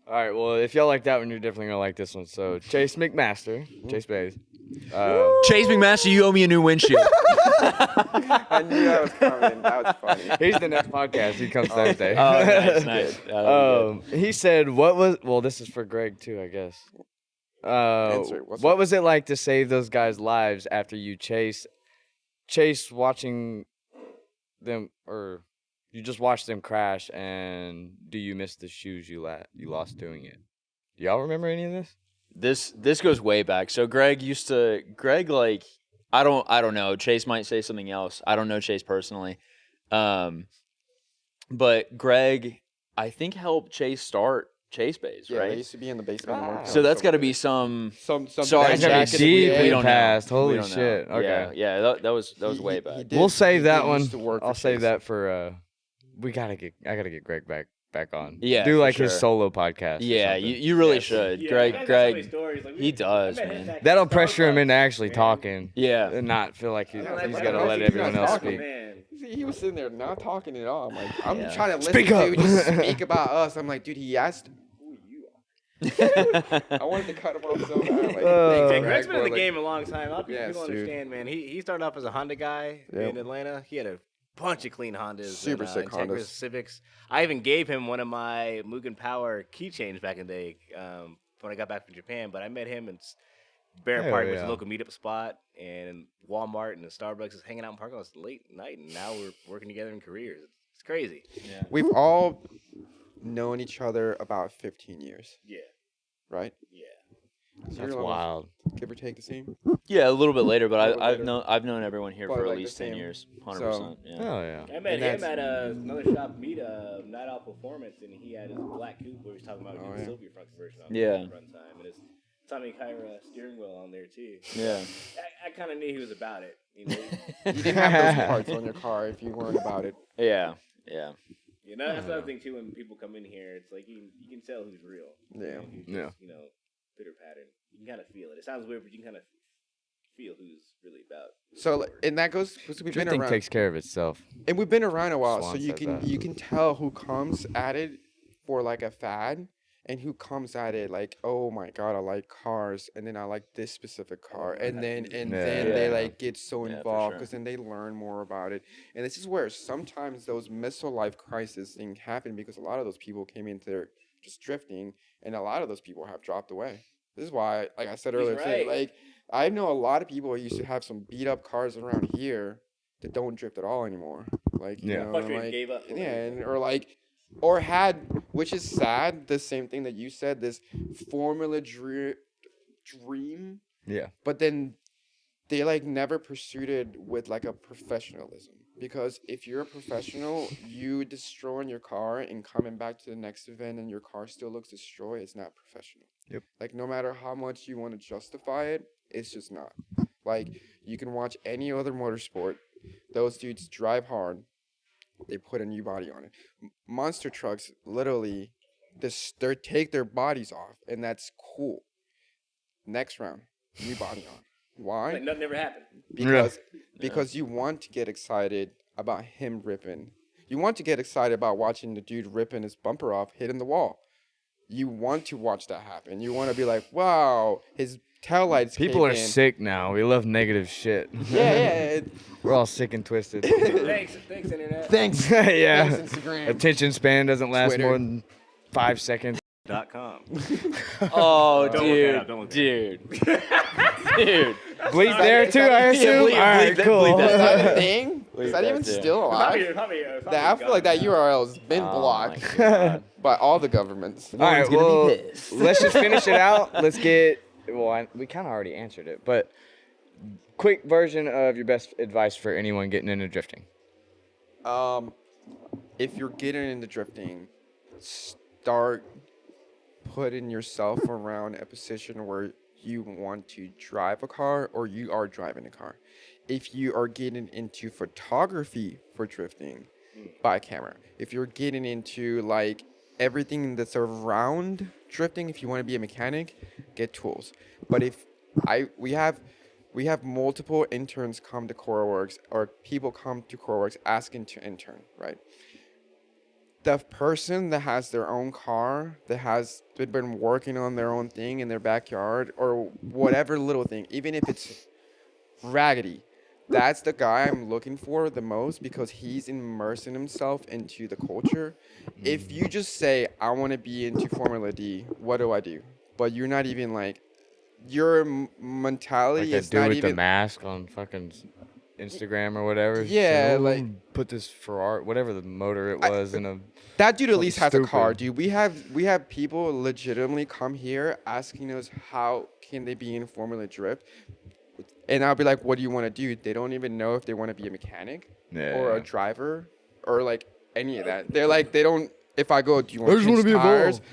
All right. Well, if y'all like that one, you're definitely gonna like this one. So Chase McMaster, Chase Bays, Chase McMaster, you owe me a new windshield. I knew that was coming. That was funny. Here's the next podcast. He comes Thursday. Oh, nice. That'll be good. He said, "What was?" Well, this is for Greg too, I guess. Answer. What's What up? was it like to save those guys' lives after you chase watching them, or you just watched them crash? And do you miss the shoes you lost doing it? Do y'all remember any of this? This goes way back. So Greg like I don't know. Chase might say something else. I don't know Chase personally. But Greg, I think, helped Chase start Chase Base, Yeah, right? they used to be in the basement. and worked So out that's got to over be there. some some sorry, That's gotta be jacket deep we in don't the past. know. We Holy don't know. shit. Okay. Yeah, that was way back. did- We'll save he that did one. used to work for I'll save Chase. that for I gotta get Greg back on. Yeah, do for like his sure. solo podcast. or Yeah, something. you really should. Yeah, Greg, you guys got so many Greg. stories. Like, he does, I met him man. back at That'll pressure him Starbucks, into actually man. talking Yeah. and not feel like he's Yeah, got like, to I let think everyone he's else not speak. Man. See, he was sitting there not talking at all. I'm like, I'm Yeah. trying to listen Speak to up. you just speak about us. I'm like, dude, he asked who you are. I wanted to cut him off so bad. Like, Uh, Hey, thanks, Greg's been in the Like, game a long time. A lot of people Yes, don't dude. understand, man. He started off as a Honda guy Yep. in Atlanta. He had a bunch of clean Hondas. Super sick Integras, Hondas. Civics. I even gave him one of my Mugen Power keychains back in the day when I got back from Japan. But I met him in Bear Hell Park, which is yeah. a local meetup spot, and Walmart and the Starbucks is hanging out in parking lots late night, and now we're working together in careers. It's crazy. we've all known each other about 15 years, Yeah, right? yeah. So That's you're almost, wild. give or take the same. Yeah, a little bit later, but A little I've later. known everyone here But for at like the least 10 same. years, 100%. So- Yeah. Oh yeah. I met And him that's- at another shop meet, Night Owl Performance, and he had his black coupe where he was talking about doing Oh, the yeah. Sylvia front conversion on Yeah. the front time, and his Tommy Kyra steering wheel on there too. Yeah. I kind of knew he was about it, you know. You didn't have those parts on your car if you weren't about it. Yeah. Yeah. You know, that's another thing too. When people come in here, it's like you can tell who's real. Yeah. And who's Yeah. just, you know, pitter pattern. You can kind of feel it. It sounds weird, but you can kind of feel who's really about. So, like, and that goes because we've been Drifting around, takes care of itself. and we've been around a while, Swan so you says can that. you can tell who comes at it for like a fad, and who comes at it like, oh my god, I like cars, and then I like this specific car, and then Yeah. they Yeah. like get so Yeah, for involved sure. because then they learn more about it, and this is where sometimes those missile life crisis thing happen because a lot of those people came into their just drifting, and a lot of those people have dropped away. This is why, like I said He's earlier, today, right. like I know a lot of people who used to have some beat up cars around here that don't drift at all anymore. Like, you Yeah. know, Fucking like, gave up. yeah, and, or had, which is sad, the same thing that you said, this formula dream, Yeah. but then they like never pursued it with like a professionalism. Because if you're a professional, you destroying your car and coming back to the next event and your car still looks destroyed, it's not professional. Yep. Like no matter how much you want to justify it, it's just not. Like you can watch any other motorsport, those dudes drive hard, they put a new body on it. Monster trucks literally they take their bodies off, and that's cool. Next round, new body on. Why? Like nothing ever happened. Because you want to get excited about him ripping. You want to get excited about watching the dude ripping his bumper off, hitting the wall. You want to watch that happen. You want to be like, wow, his taillights. People are came in. sick now. We love negative shit. Yeah. We're all sick and twisted. Thanks, internet. Thanks. Yeah. Thanks, Instagram. Attention span doesn't last Twitter. more than 5 seconds. .com. Oh, Don't look that up, don't look dude. Dude. Bleep there too, I assume. bleep- All right, bleep that- cool. bleep Is that. that a thing? Is that that even too. still alive? Probably I feel like that URL has been blocked by all the governments. All right, gonna be well, pissed. let's just finish it out. Let's get. Well, we kind of already answered it, but quick version of your best advice for anyone getting into drifting. If you're getting into drifting, start putting yourself around a position where you want to drive a car or you are driving a car. If you are getting into photography for drifting, buy a camera. If you're getting into like everything that's around drifting, if you want to be a mechanic, get tools. But we have multiple interns come to KoruWorks or people come to KoruWorks asking to intern, right? the person that has their own car, that has been working on their own thing in their backyard or whatever little thing, even if it's raggedy, that's the guy I'm looking for the most because he's immersing himself into the culture. If you just say, I want to be into Formula D, what do I do? But you're not even like, your mentality Like that is dude not with even. the mask on fucking Instagram or whatever. Yeah, So, like- put this Ferrari, whatever the motor it was, in a. That dude at least has Something a car, stupid. dude. We have people legitimately come here asking us how can they be in Formula Drift, and I'll be like, what do you want to do? They don't even know if they want to be a mechanic or Yeah. a driver or like any of that. They're like, they don't. If I go, do you want just to wanna change be tires? involved.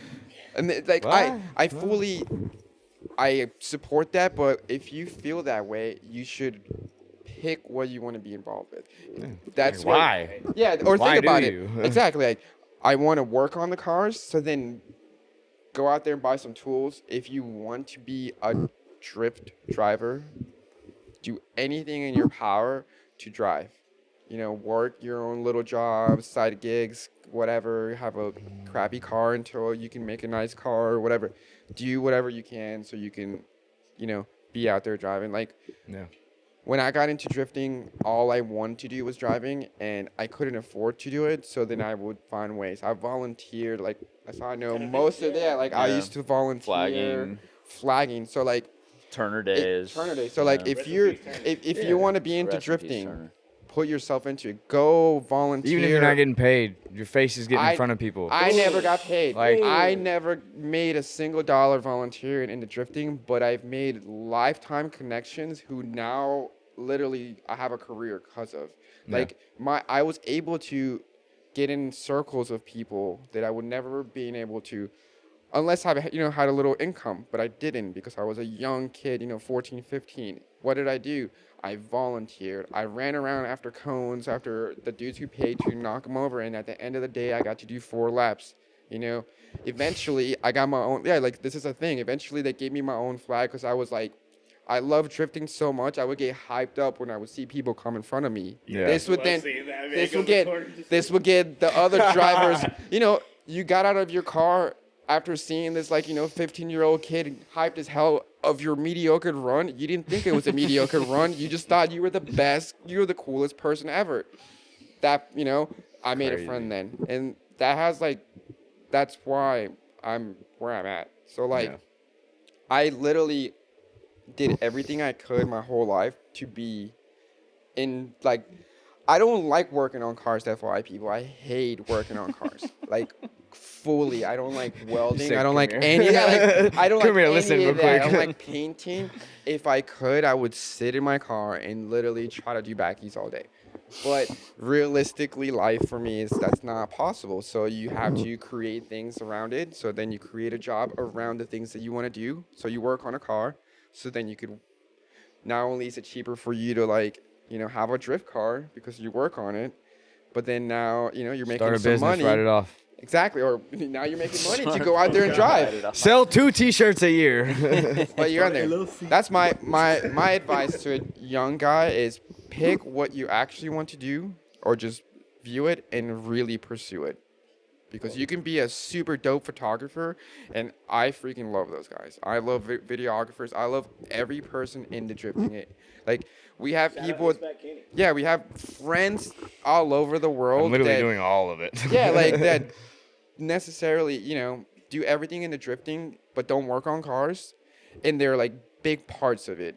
And like What? I fully, I support that. But if you feel that way, you should pick what you want to be involved with. That's what- Why? yeah, or Why think about do it. you? Exactly. Like, I want to work on the cars, so then go out there and buy some tools. If you want to be a drift driver, do anything in your power to drive. You know, work your own little jobs, side gigs, whatever. Have a crappy car until you can make a nice car or whatever. Do whatever you can so you can, you know, be out there driving. Like, Yeah. when I got into drifting, all I wanted to do was driving, and I couldn't afford to do it. So then I would find ways. I volunteered, like that's how I know most of that. Like I Yeah. used to volunteer, flagging. So like Turner days. Turner Day. So like yeah. if you're if you want to be into Rest in peace, drifting, Turner. put yourself into it. Go volunteer. Even if you're not getting paid, your face is getting in front of people. I never got paid. Like- I never made a single dollar volunteering into drifting, but I've made lifetime connections who now literally I have a career because of. Yeah. Like I was able to get in circles of people that I would never been able to unless I had a little income, but I didn't because I was a young kid, 14, 15. What did I do? I volunteered. I ran around after cones, after the dudes who paid to knock them over, and at the end of the day, I got to do 4 laps. Eventually, I got my own. Yeah, like this is a thing. Eventually, they gave me my own flag because I was like, I love drifting so much. I would get hyped up when I would see people come in front of me. Yeah. This would Love then, seeing that, man. this Go would get, record just- this would get the other drivers. You got out of your car after seeing this 15-year-old kid hyped as hell of your mediocre run. You didn't think it was a mediocre run. You just thought you were the best. You were the coolest person ever. That I made a Crazy. friend then, and that has that's why I'm where I'm at. So Yeah. I literally did everything I could my whole life to be in I don't like working on cars, FYI people. I hate working on cars. Fully. I don't like welding. said, I don't "Come like here." any I don't Come like here, any listen of real that. I don't quick. like painting. If I could, I would sit in my car and literally try to do backies all day. But realistically, life for me that's not possible. So you have to create things around it. So then you create a job around the things that you want to do. So you work on a car. So then you could, not only is it cheaper for you to have a drift car because you work on it, but then now, you're making Start a some business, money. write it off. Exactly. Or now you're making money to go out there and drive. Sell 2 T-shirts a year. But you're on there. That's my advice to a young guy is pick what you actually want to do or just view it and really pursue it. Because you can be a super dope photographer, and I freaking love those guys. I love videographers. I love every person in the drifting. We have people. Yeah, we have friends all over the world. I'm literally that, doing all of it. Yeah, that necessarily, do everything in the drifting, but don't work on cars, and they're big parts of it.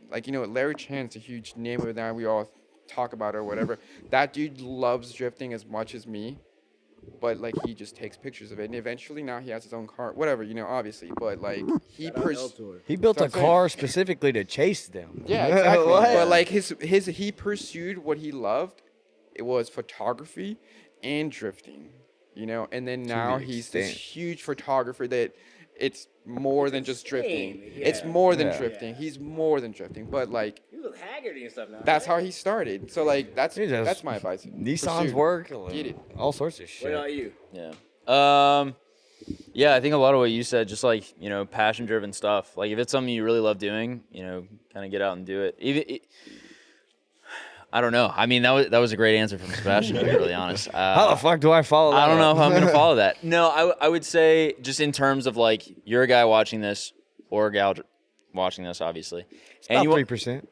Larry Chan's a huge name of it now. We all talk about it or whatever. That dude loves drifting as much as me. But he just takes pictures of it, and eventually now he has his own car, whatever, obviously. But He built a That's what I'm saying. car specifically to chase them. yeah, exactly. What? But he pursued what he loved. It was photography and drifting, And then now the he's this extent. huge photographer that it's more than just drifting. insane, It's yeah. more than Yeah. drifting. He's more than drifting. But He was Haggerty and stuff now. that's right? how he started. So that's He does. that's my advice. Nissan's Pursue. work, Get it. all sorts of What shit. about you? Yeah. Yeah, I think a lot of what you said, just passion driven stuff. If it's something you really love doing, kind of get out and do it. I don't know. I mean, that was a great answer from Sebastian, to be really honest. How the fuck do I follow that I don't know up? if I'm going to follow that. No, I would say just in terms of like you're a guy watching this or a gal watching this, obviously. About 3%.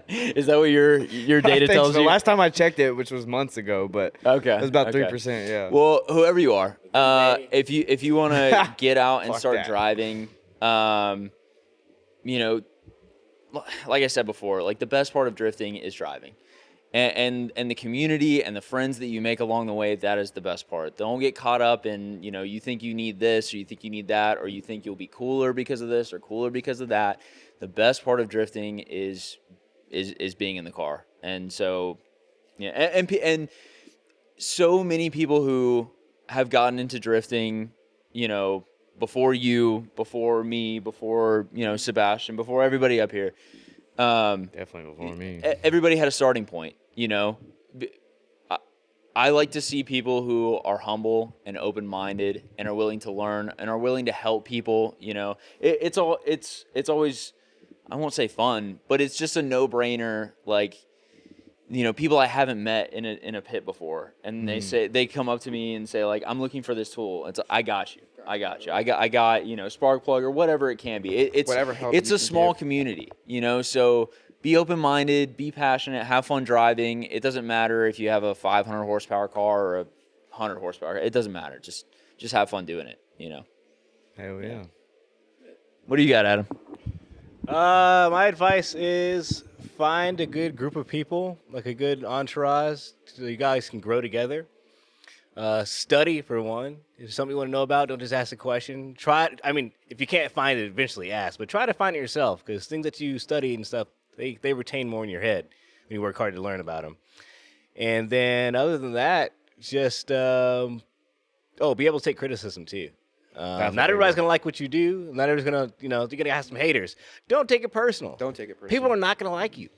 Is that what your data tells so. you? Last time I checked it, which was months ago, but Okay, it was about okay. 3%. Yeah. Well, whoever you are, if you want to get out and Fuck start that. driving, you know, like I said before, like the best part of drifting is driving, and the community and the friends that you make along the way. That is the best part. Don't get caught up in you think you need this or you think you need that or you think you'll be cooler because of this or cooler because of that. The best part of drifting is being in the car, and so yeah, and so many people who have gotten into drifting, before you, before me, before Sebastian, before everybody up here. Definitely before me. Everybody had a starting point, I like to see people who are humble and open-minded and are willing to learn and are willing to help people. It's always, I won't say fun, but it's just a no-brainer. Like, people I haven't met in a pit before, and they come up to me and say like, I'm looking for this tool. It's I got you. I got spark plug or whatever it can be. It's a small community, so be open-minded, be passionate, have fun driving. It doesn't matter if you have a 500 horsepower car or a 100 horsepower. It doesn't matter. Just have fun doing it, Hell yeah. What do you got, Adam? My advice is find a good group of people, like a good entourage, so you guys can grow together. Study, for one. If there's something you want to know about, don't just ask a question. If you can't find it, eventually ask, but try to find it yourself, because things that you study and stuff, they retain more in your head when you work hard to learn about them. And then other than that, just be able to take criticism too. Not everybody's going to like what you do. Not everybody's going to, you're going to have some haters. Don't take it personal. Don't take it personal. People are not going to like you.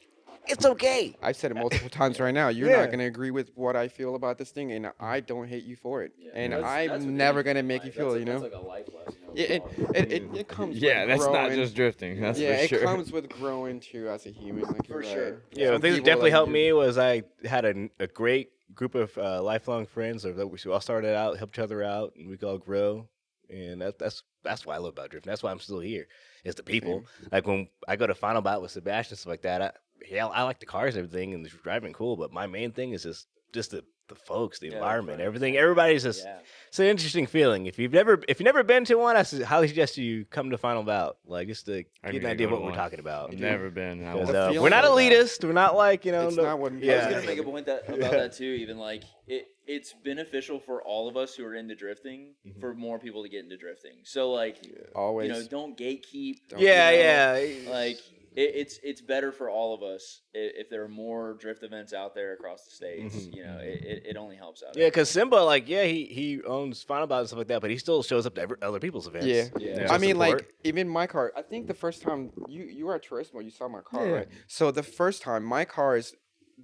It's okay. I've said it multiple times right now. You're not going to agree with what I feel about this thing, and I don't hate you for it. And I'm never going to make you feel, That's like a life lesson. It comes with that's growing. not just drifting. That's for sure. It comes with growing too as a human. Like, For sure. Yeah, the thing that definitely helped me was I had a great group of lifelong friends that we all started out, helped each other out, and we could all grow. And that's why I love about drifting. That's why I'm still here. Is the people. Like when I go to Final Bout with Sebastian and stuff like that. I like the cars and everything, and the driving cool. But my main thing is just the folks, the environment, everything. Everybody's just. Yeah. It's an interesting feeling. If you've never been to one, I highly suggest you come to Final Bout, like just to get an idea of what we're talking about. I've never been. We're not elitist. We're not like It's not what. I was gonna make a point about that too. Even like it's beneficial for all of us who are into drifting for more people to get into drifting. So like always, don't gatekeep. Like it's better for all of us if there are more drift events out there across the states. It only helps out. Yeah, because Simba, he owns Final Bout and stuff like that, but he still shows up to other people's events. Yeah. I mean, like, even my car, I think the first time you were at Turismo, you saw my car, right? So the first time, my car is,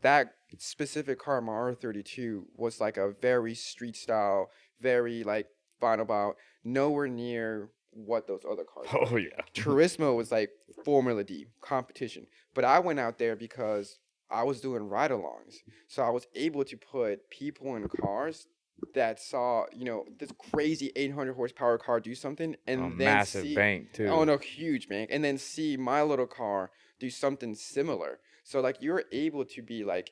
that specific car, my R32, was like a very street style, very like Final Bout, nowhere near what those other cars were. Oh, yeah. Turismo was like Formula D, competition. But I went out there because I was doing ride-alongs. So I was able to put people in cars that saw, this crazy 800 horsepower car do something, and then massive bank too. Oh no, huge bank, and then see my little car do something similar. So like you're able to be like,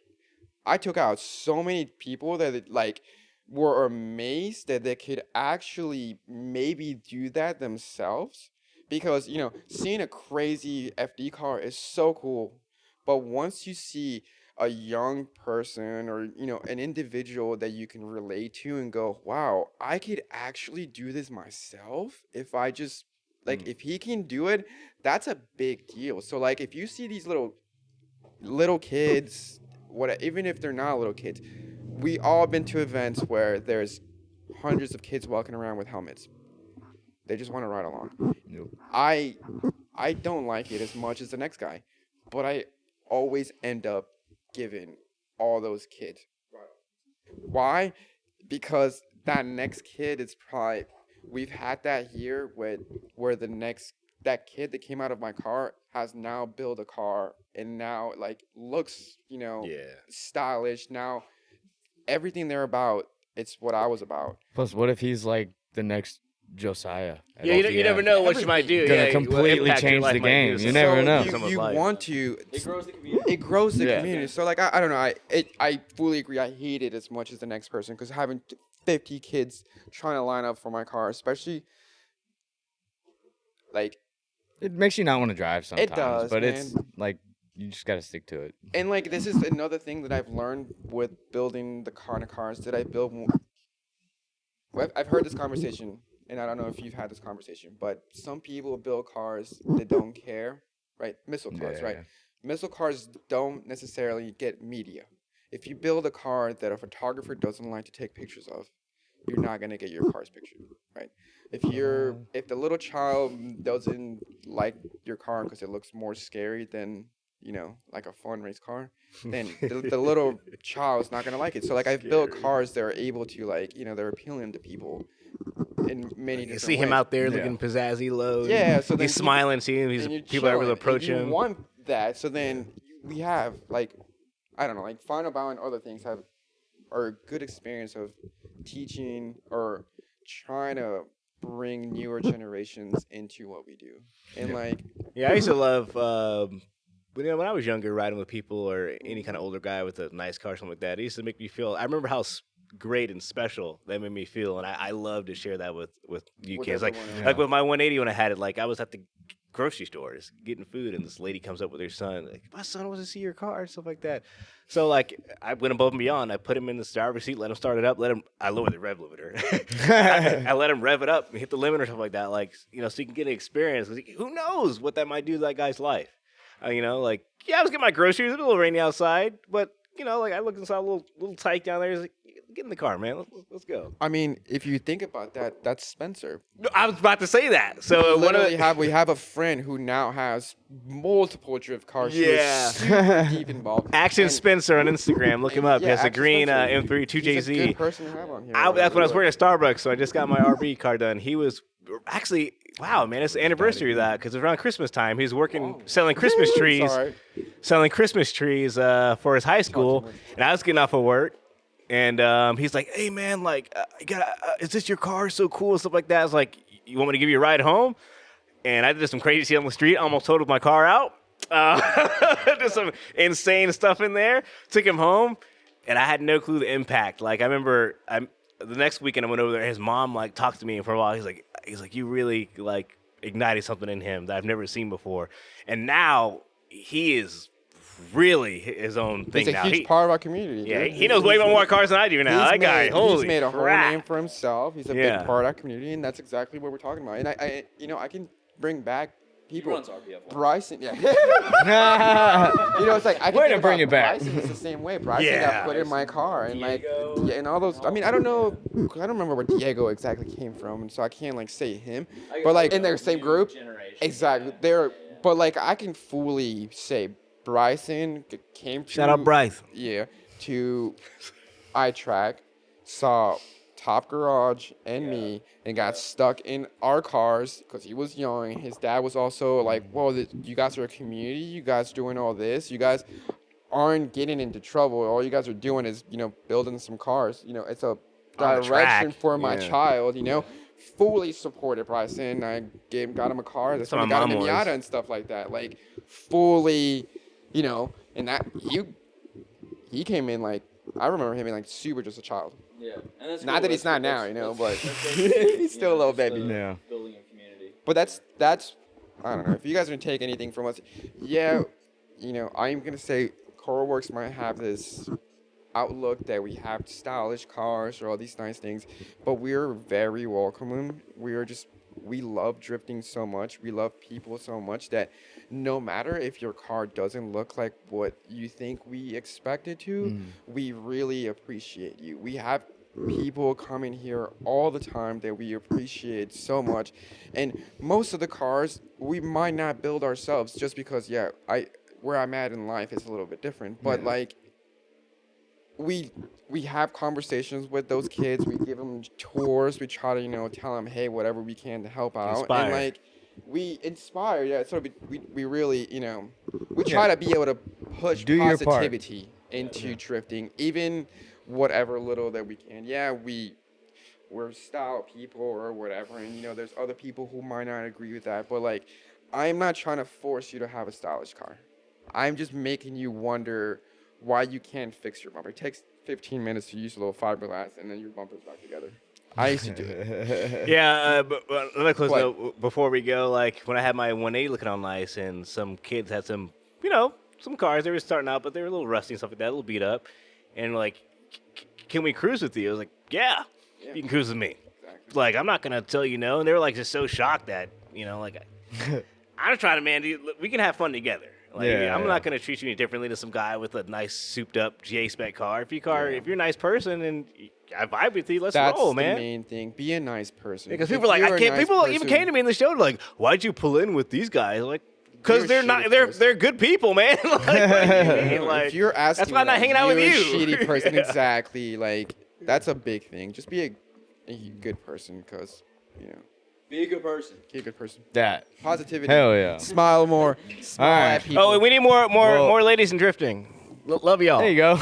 I took out so many people that like were amazed that they could actually maybe do that themselves, because seeing a crazy FD car is so cool, but once you see a young person or an individual that you can relate to and go, wow, I could actually do this myself if I just if he can do it, that's a big deal. So like if you see these little kids, even if they're not little kids, we all been to events where there's hundreds of kids walking around with helmets. They just want to ride along. Nope. I don't like it as much as the next guy, but I always end up giving all those kids. Why? Because that next kid is probably, we've had that here where that kid that came out of my car has now built a car and now like looks, stylish. Now everything they're about, it's what I was about. Plus, what if he's like the next Josiah? at Yeah, you never FDF? know what you might do. Gonna Yeah, what completely impact your change life the might game. do. You never know. You want to. It grows the community. It grows the Yeah. community. So like I don't know. I fully agree. I hate it as much as the next person because having 50 kids trying to line up for my car, especially like It makes you not want to drive sometimes. does, but man. it's like you just gotta stick to it. and like this is another thing that I've learned with building the cars that I build. I've heard this conversation, and I don't know if you've had this conversation, but some people build cars that don't care, right? Missile cars, right? Yeah. Missile cars don't necessarily get media. If you build a car that a photographer doesn't like to take pictures of, you're not gonna get your car's pictured, right? If the little child doesn't like your car because it looks more scary than like a fun race car, then the little child's not gonna like it. So like I've built cars that are able to they're appealing to people in many different You see him ways. out there Yeah. looking pizzazzy low. Yeah, so then he's smiling, seeing and you're people are able to chilling, approach and you him. want that, so then we have like I don't know, like Final Bow and other things are a good experience of teaching or trying to bring newer generations into what we do, and like Yeah, I used to love when I was younger, riding with people or any kind of older guy with a nice car, something like that. It used to make me feel. I remember how great and special that made me feel, and I love to share that with you With kids. Like everyone, like with my 180 when I had it, like I was at the grocery stores getting food, and this lady comes up with her son, like, my son wants to see your car and stuff like that. So like I went above and beyond. I put him in the driver's seat, let him start it up, I lowered the rev limiter. I let him rev it up and hit the limiter or something like that, like so you can get an experience. Who knows what that might do to that guy's life? Like I was getting my groceries. It was a little rainy outside, but like I looked inside a little tyke down there. He's like, get in the car, man. Let's go. I mean, if you think about that, that's Spencer. No, I was about to say that. So We have a friend who now has multiple drift cars. Yeah. Who is super deep involved. Action And Spencer on Instagram. Look him up. Yeah, he has a Action green Spencer. M3 He's a 2JZ. good person to have on here. That's when I was working at Starbucks, so I just got my RB car done. He was actually, wow, man, it's the anniversary of that because it was around Christmas time. He was working selling Christmas trees, Sorry. For his high school, and I was getting off of work. And he's like, "Hey man, like, is this your car? So cool and stuff like that." I was like, "You want me to give you a ride home?" And I did some crazy shit on the street. Almost totaled my car out. Did some insane stuff in there. Took him home, and I had no clue the impact. Like I remember, the next weekend I went over there. His mom like talked to me for a while. He's like, "You really like ignited something in him that I've never seen before." And now he is really his own thing He's a now. huge part of our community. Yeah, dude. he knows way more cars than I do now. That guy, holy he's made a whole crap. name for himself. He's a Yeah. big part of our community, and that's exactly what we're talking about. And I can bring back people. runs RPF. Bryson, yeah. It's like I can Way to think bring about it back. Bryson is the same way. Bryson Yeah. got put in my car, and Diego. and all those. I mean, I don't know. I don't remember where Diego exactly came from, and so I can't like say him. But like in their same group, exactly. But like I can fully say Bryson came to. Shout out Bryce. Yeah, to iTrack, saw Top Garage and me, and got stuck in our cars because he was young. His dad was also like, "Well, you guys are a community. You guys doing all this. You guys aren't getting into trouble. All you guys are doing is, building some cars. It's a On the direction track. for my Yeah. child. Fully supported Bryson. I got him a car. That's That's when how I got my him a mom was. Miata and stuff like that. Like fully, and that he came in like I remember him being like super just a child. Yeah, and that's Not cool. that he's That's not cool. now, That's- but that's- he's still a little just, baby. Yeah. Building a community. But that's I don't know. If you guys are gonna take anything from us, yeah, I'm gonna say KoruWorks might have this outlook that we have stylish cars or all these nice things, but we're very welcoming. We love drifting so much. We love people so much that no matter if your car doesn't look like what you think we expect it to, we really appreciate you. We have people coming here all the time that we appreciate so much. And most of the cars we might not build ourselves just because, where I'm at in life is a little bit different. But like, we have conversations with those kids. We give them tours. We try to, tell them, hey, whatever we can to help out. Inspire. And like, we inspire. Yeah, so we really, we try to be able to push Do your part. positivity into drifting, even whatever little that we can. Yeah, we're style people or whatever, and there's other people who might not agree with that, but like, I'm not trying to force you to have a stylish car. I'm just making you wonder why you can't fix your bumper. It takes 15 minutes to use a little fiberglass, and then your bumper's back together. I used to do it. Yeah, but another close note before we go, like when I had my 180 looking all nice, and some kids had some, some cars, they were starting out, but they were a little rusty and stuff like that, a little beat up, and like, can we cruise with you? I was like, yeah. You can cruise with me. Exactly. Like, I'm not going to tell you no. And they were, like, just so shocked that, I'm just trying to, man, we can have fun together. Like, I'm not going to treat you any differently than some guy with a nice, souped-up GA-spec car. If you're a nice person and I vibe with you, let's roll, man. That's the main thing. Be a nice person. Because people are like, people even came to me in the show, like, why'd you pull in with these guys? Like, because they're good people, man. Like, what do you mean? Like, if you're asking that's why I'm not hanging out with you. You're a shitty person. Exactly. Like, that's a big thing. Just be a good person, because, Be a good person. Be a good person. That. Positivity. Hell yeah. Smile more. Smile at people. Oh, and we need more ladies in drifting. Love y'all. There you go.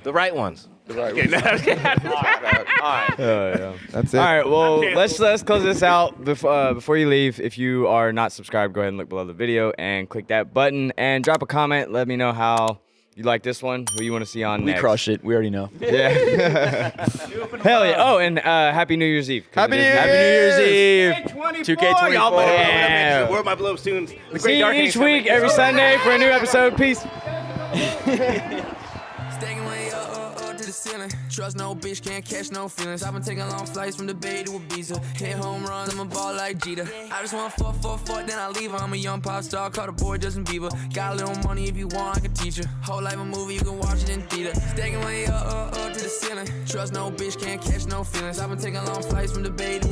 The right ones. The right Okay, way. no, all right. Oh, yeah. That's it. All right, well, let's close this out. Before you leave, if you are not subscribed, go ahead and look below the video and click that button and drop a comment. Let me know how you like this one, who you want to see on next. We crush it. We already know. Yeah. Hell yeah. Oh, and Happy New Year's Eve. Happy New Year's Eve. 2K24. Y'all better Yeah. where are my blow tunes? The See you each week, every Sunday for a new episode. Peace. Stacking way up to the ceiling. Trust no bitch, can't catch no feelings. I've been taking long flights from the Bay to Ibiza. Hit home runs, I'm a ball like Jeter. I just want fuck, then I leave her. I'm a young pop star, call the boy Justin Bieber. Got a little money if you want, I can teach you. Whole life a movie, you can watch it in theater. Stacking way up to the ceiling. Trust no bitch, can't catch no feelings. I've been taking long flights from the Bay to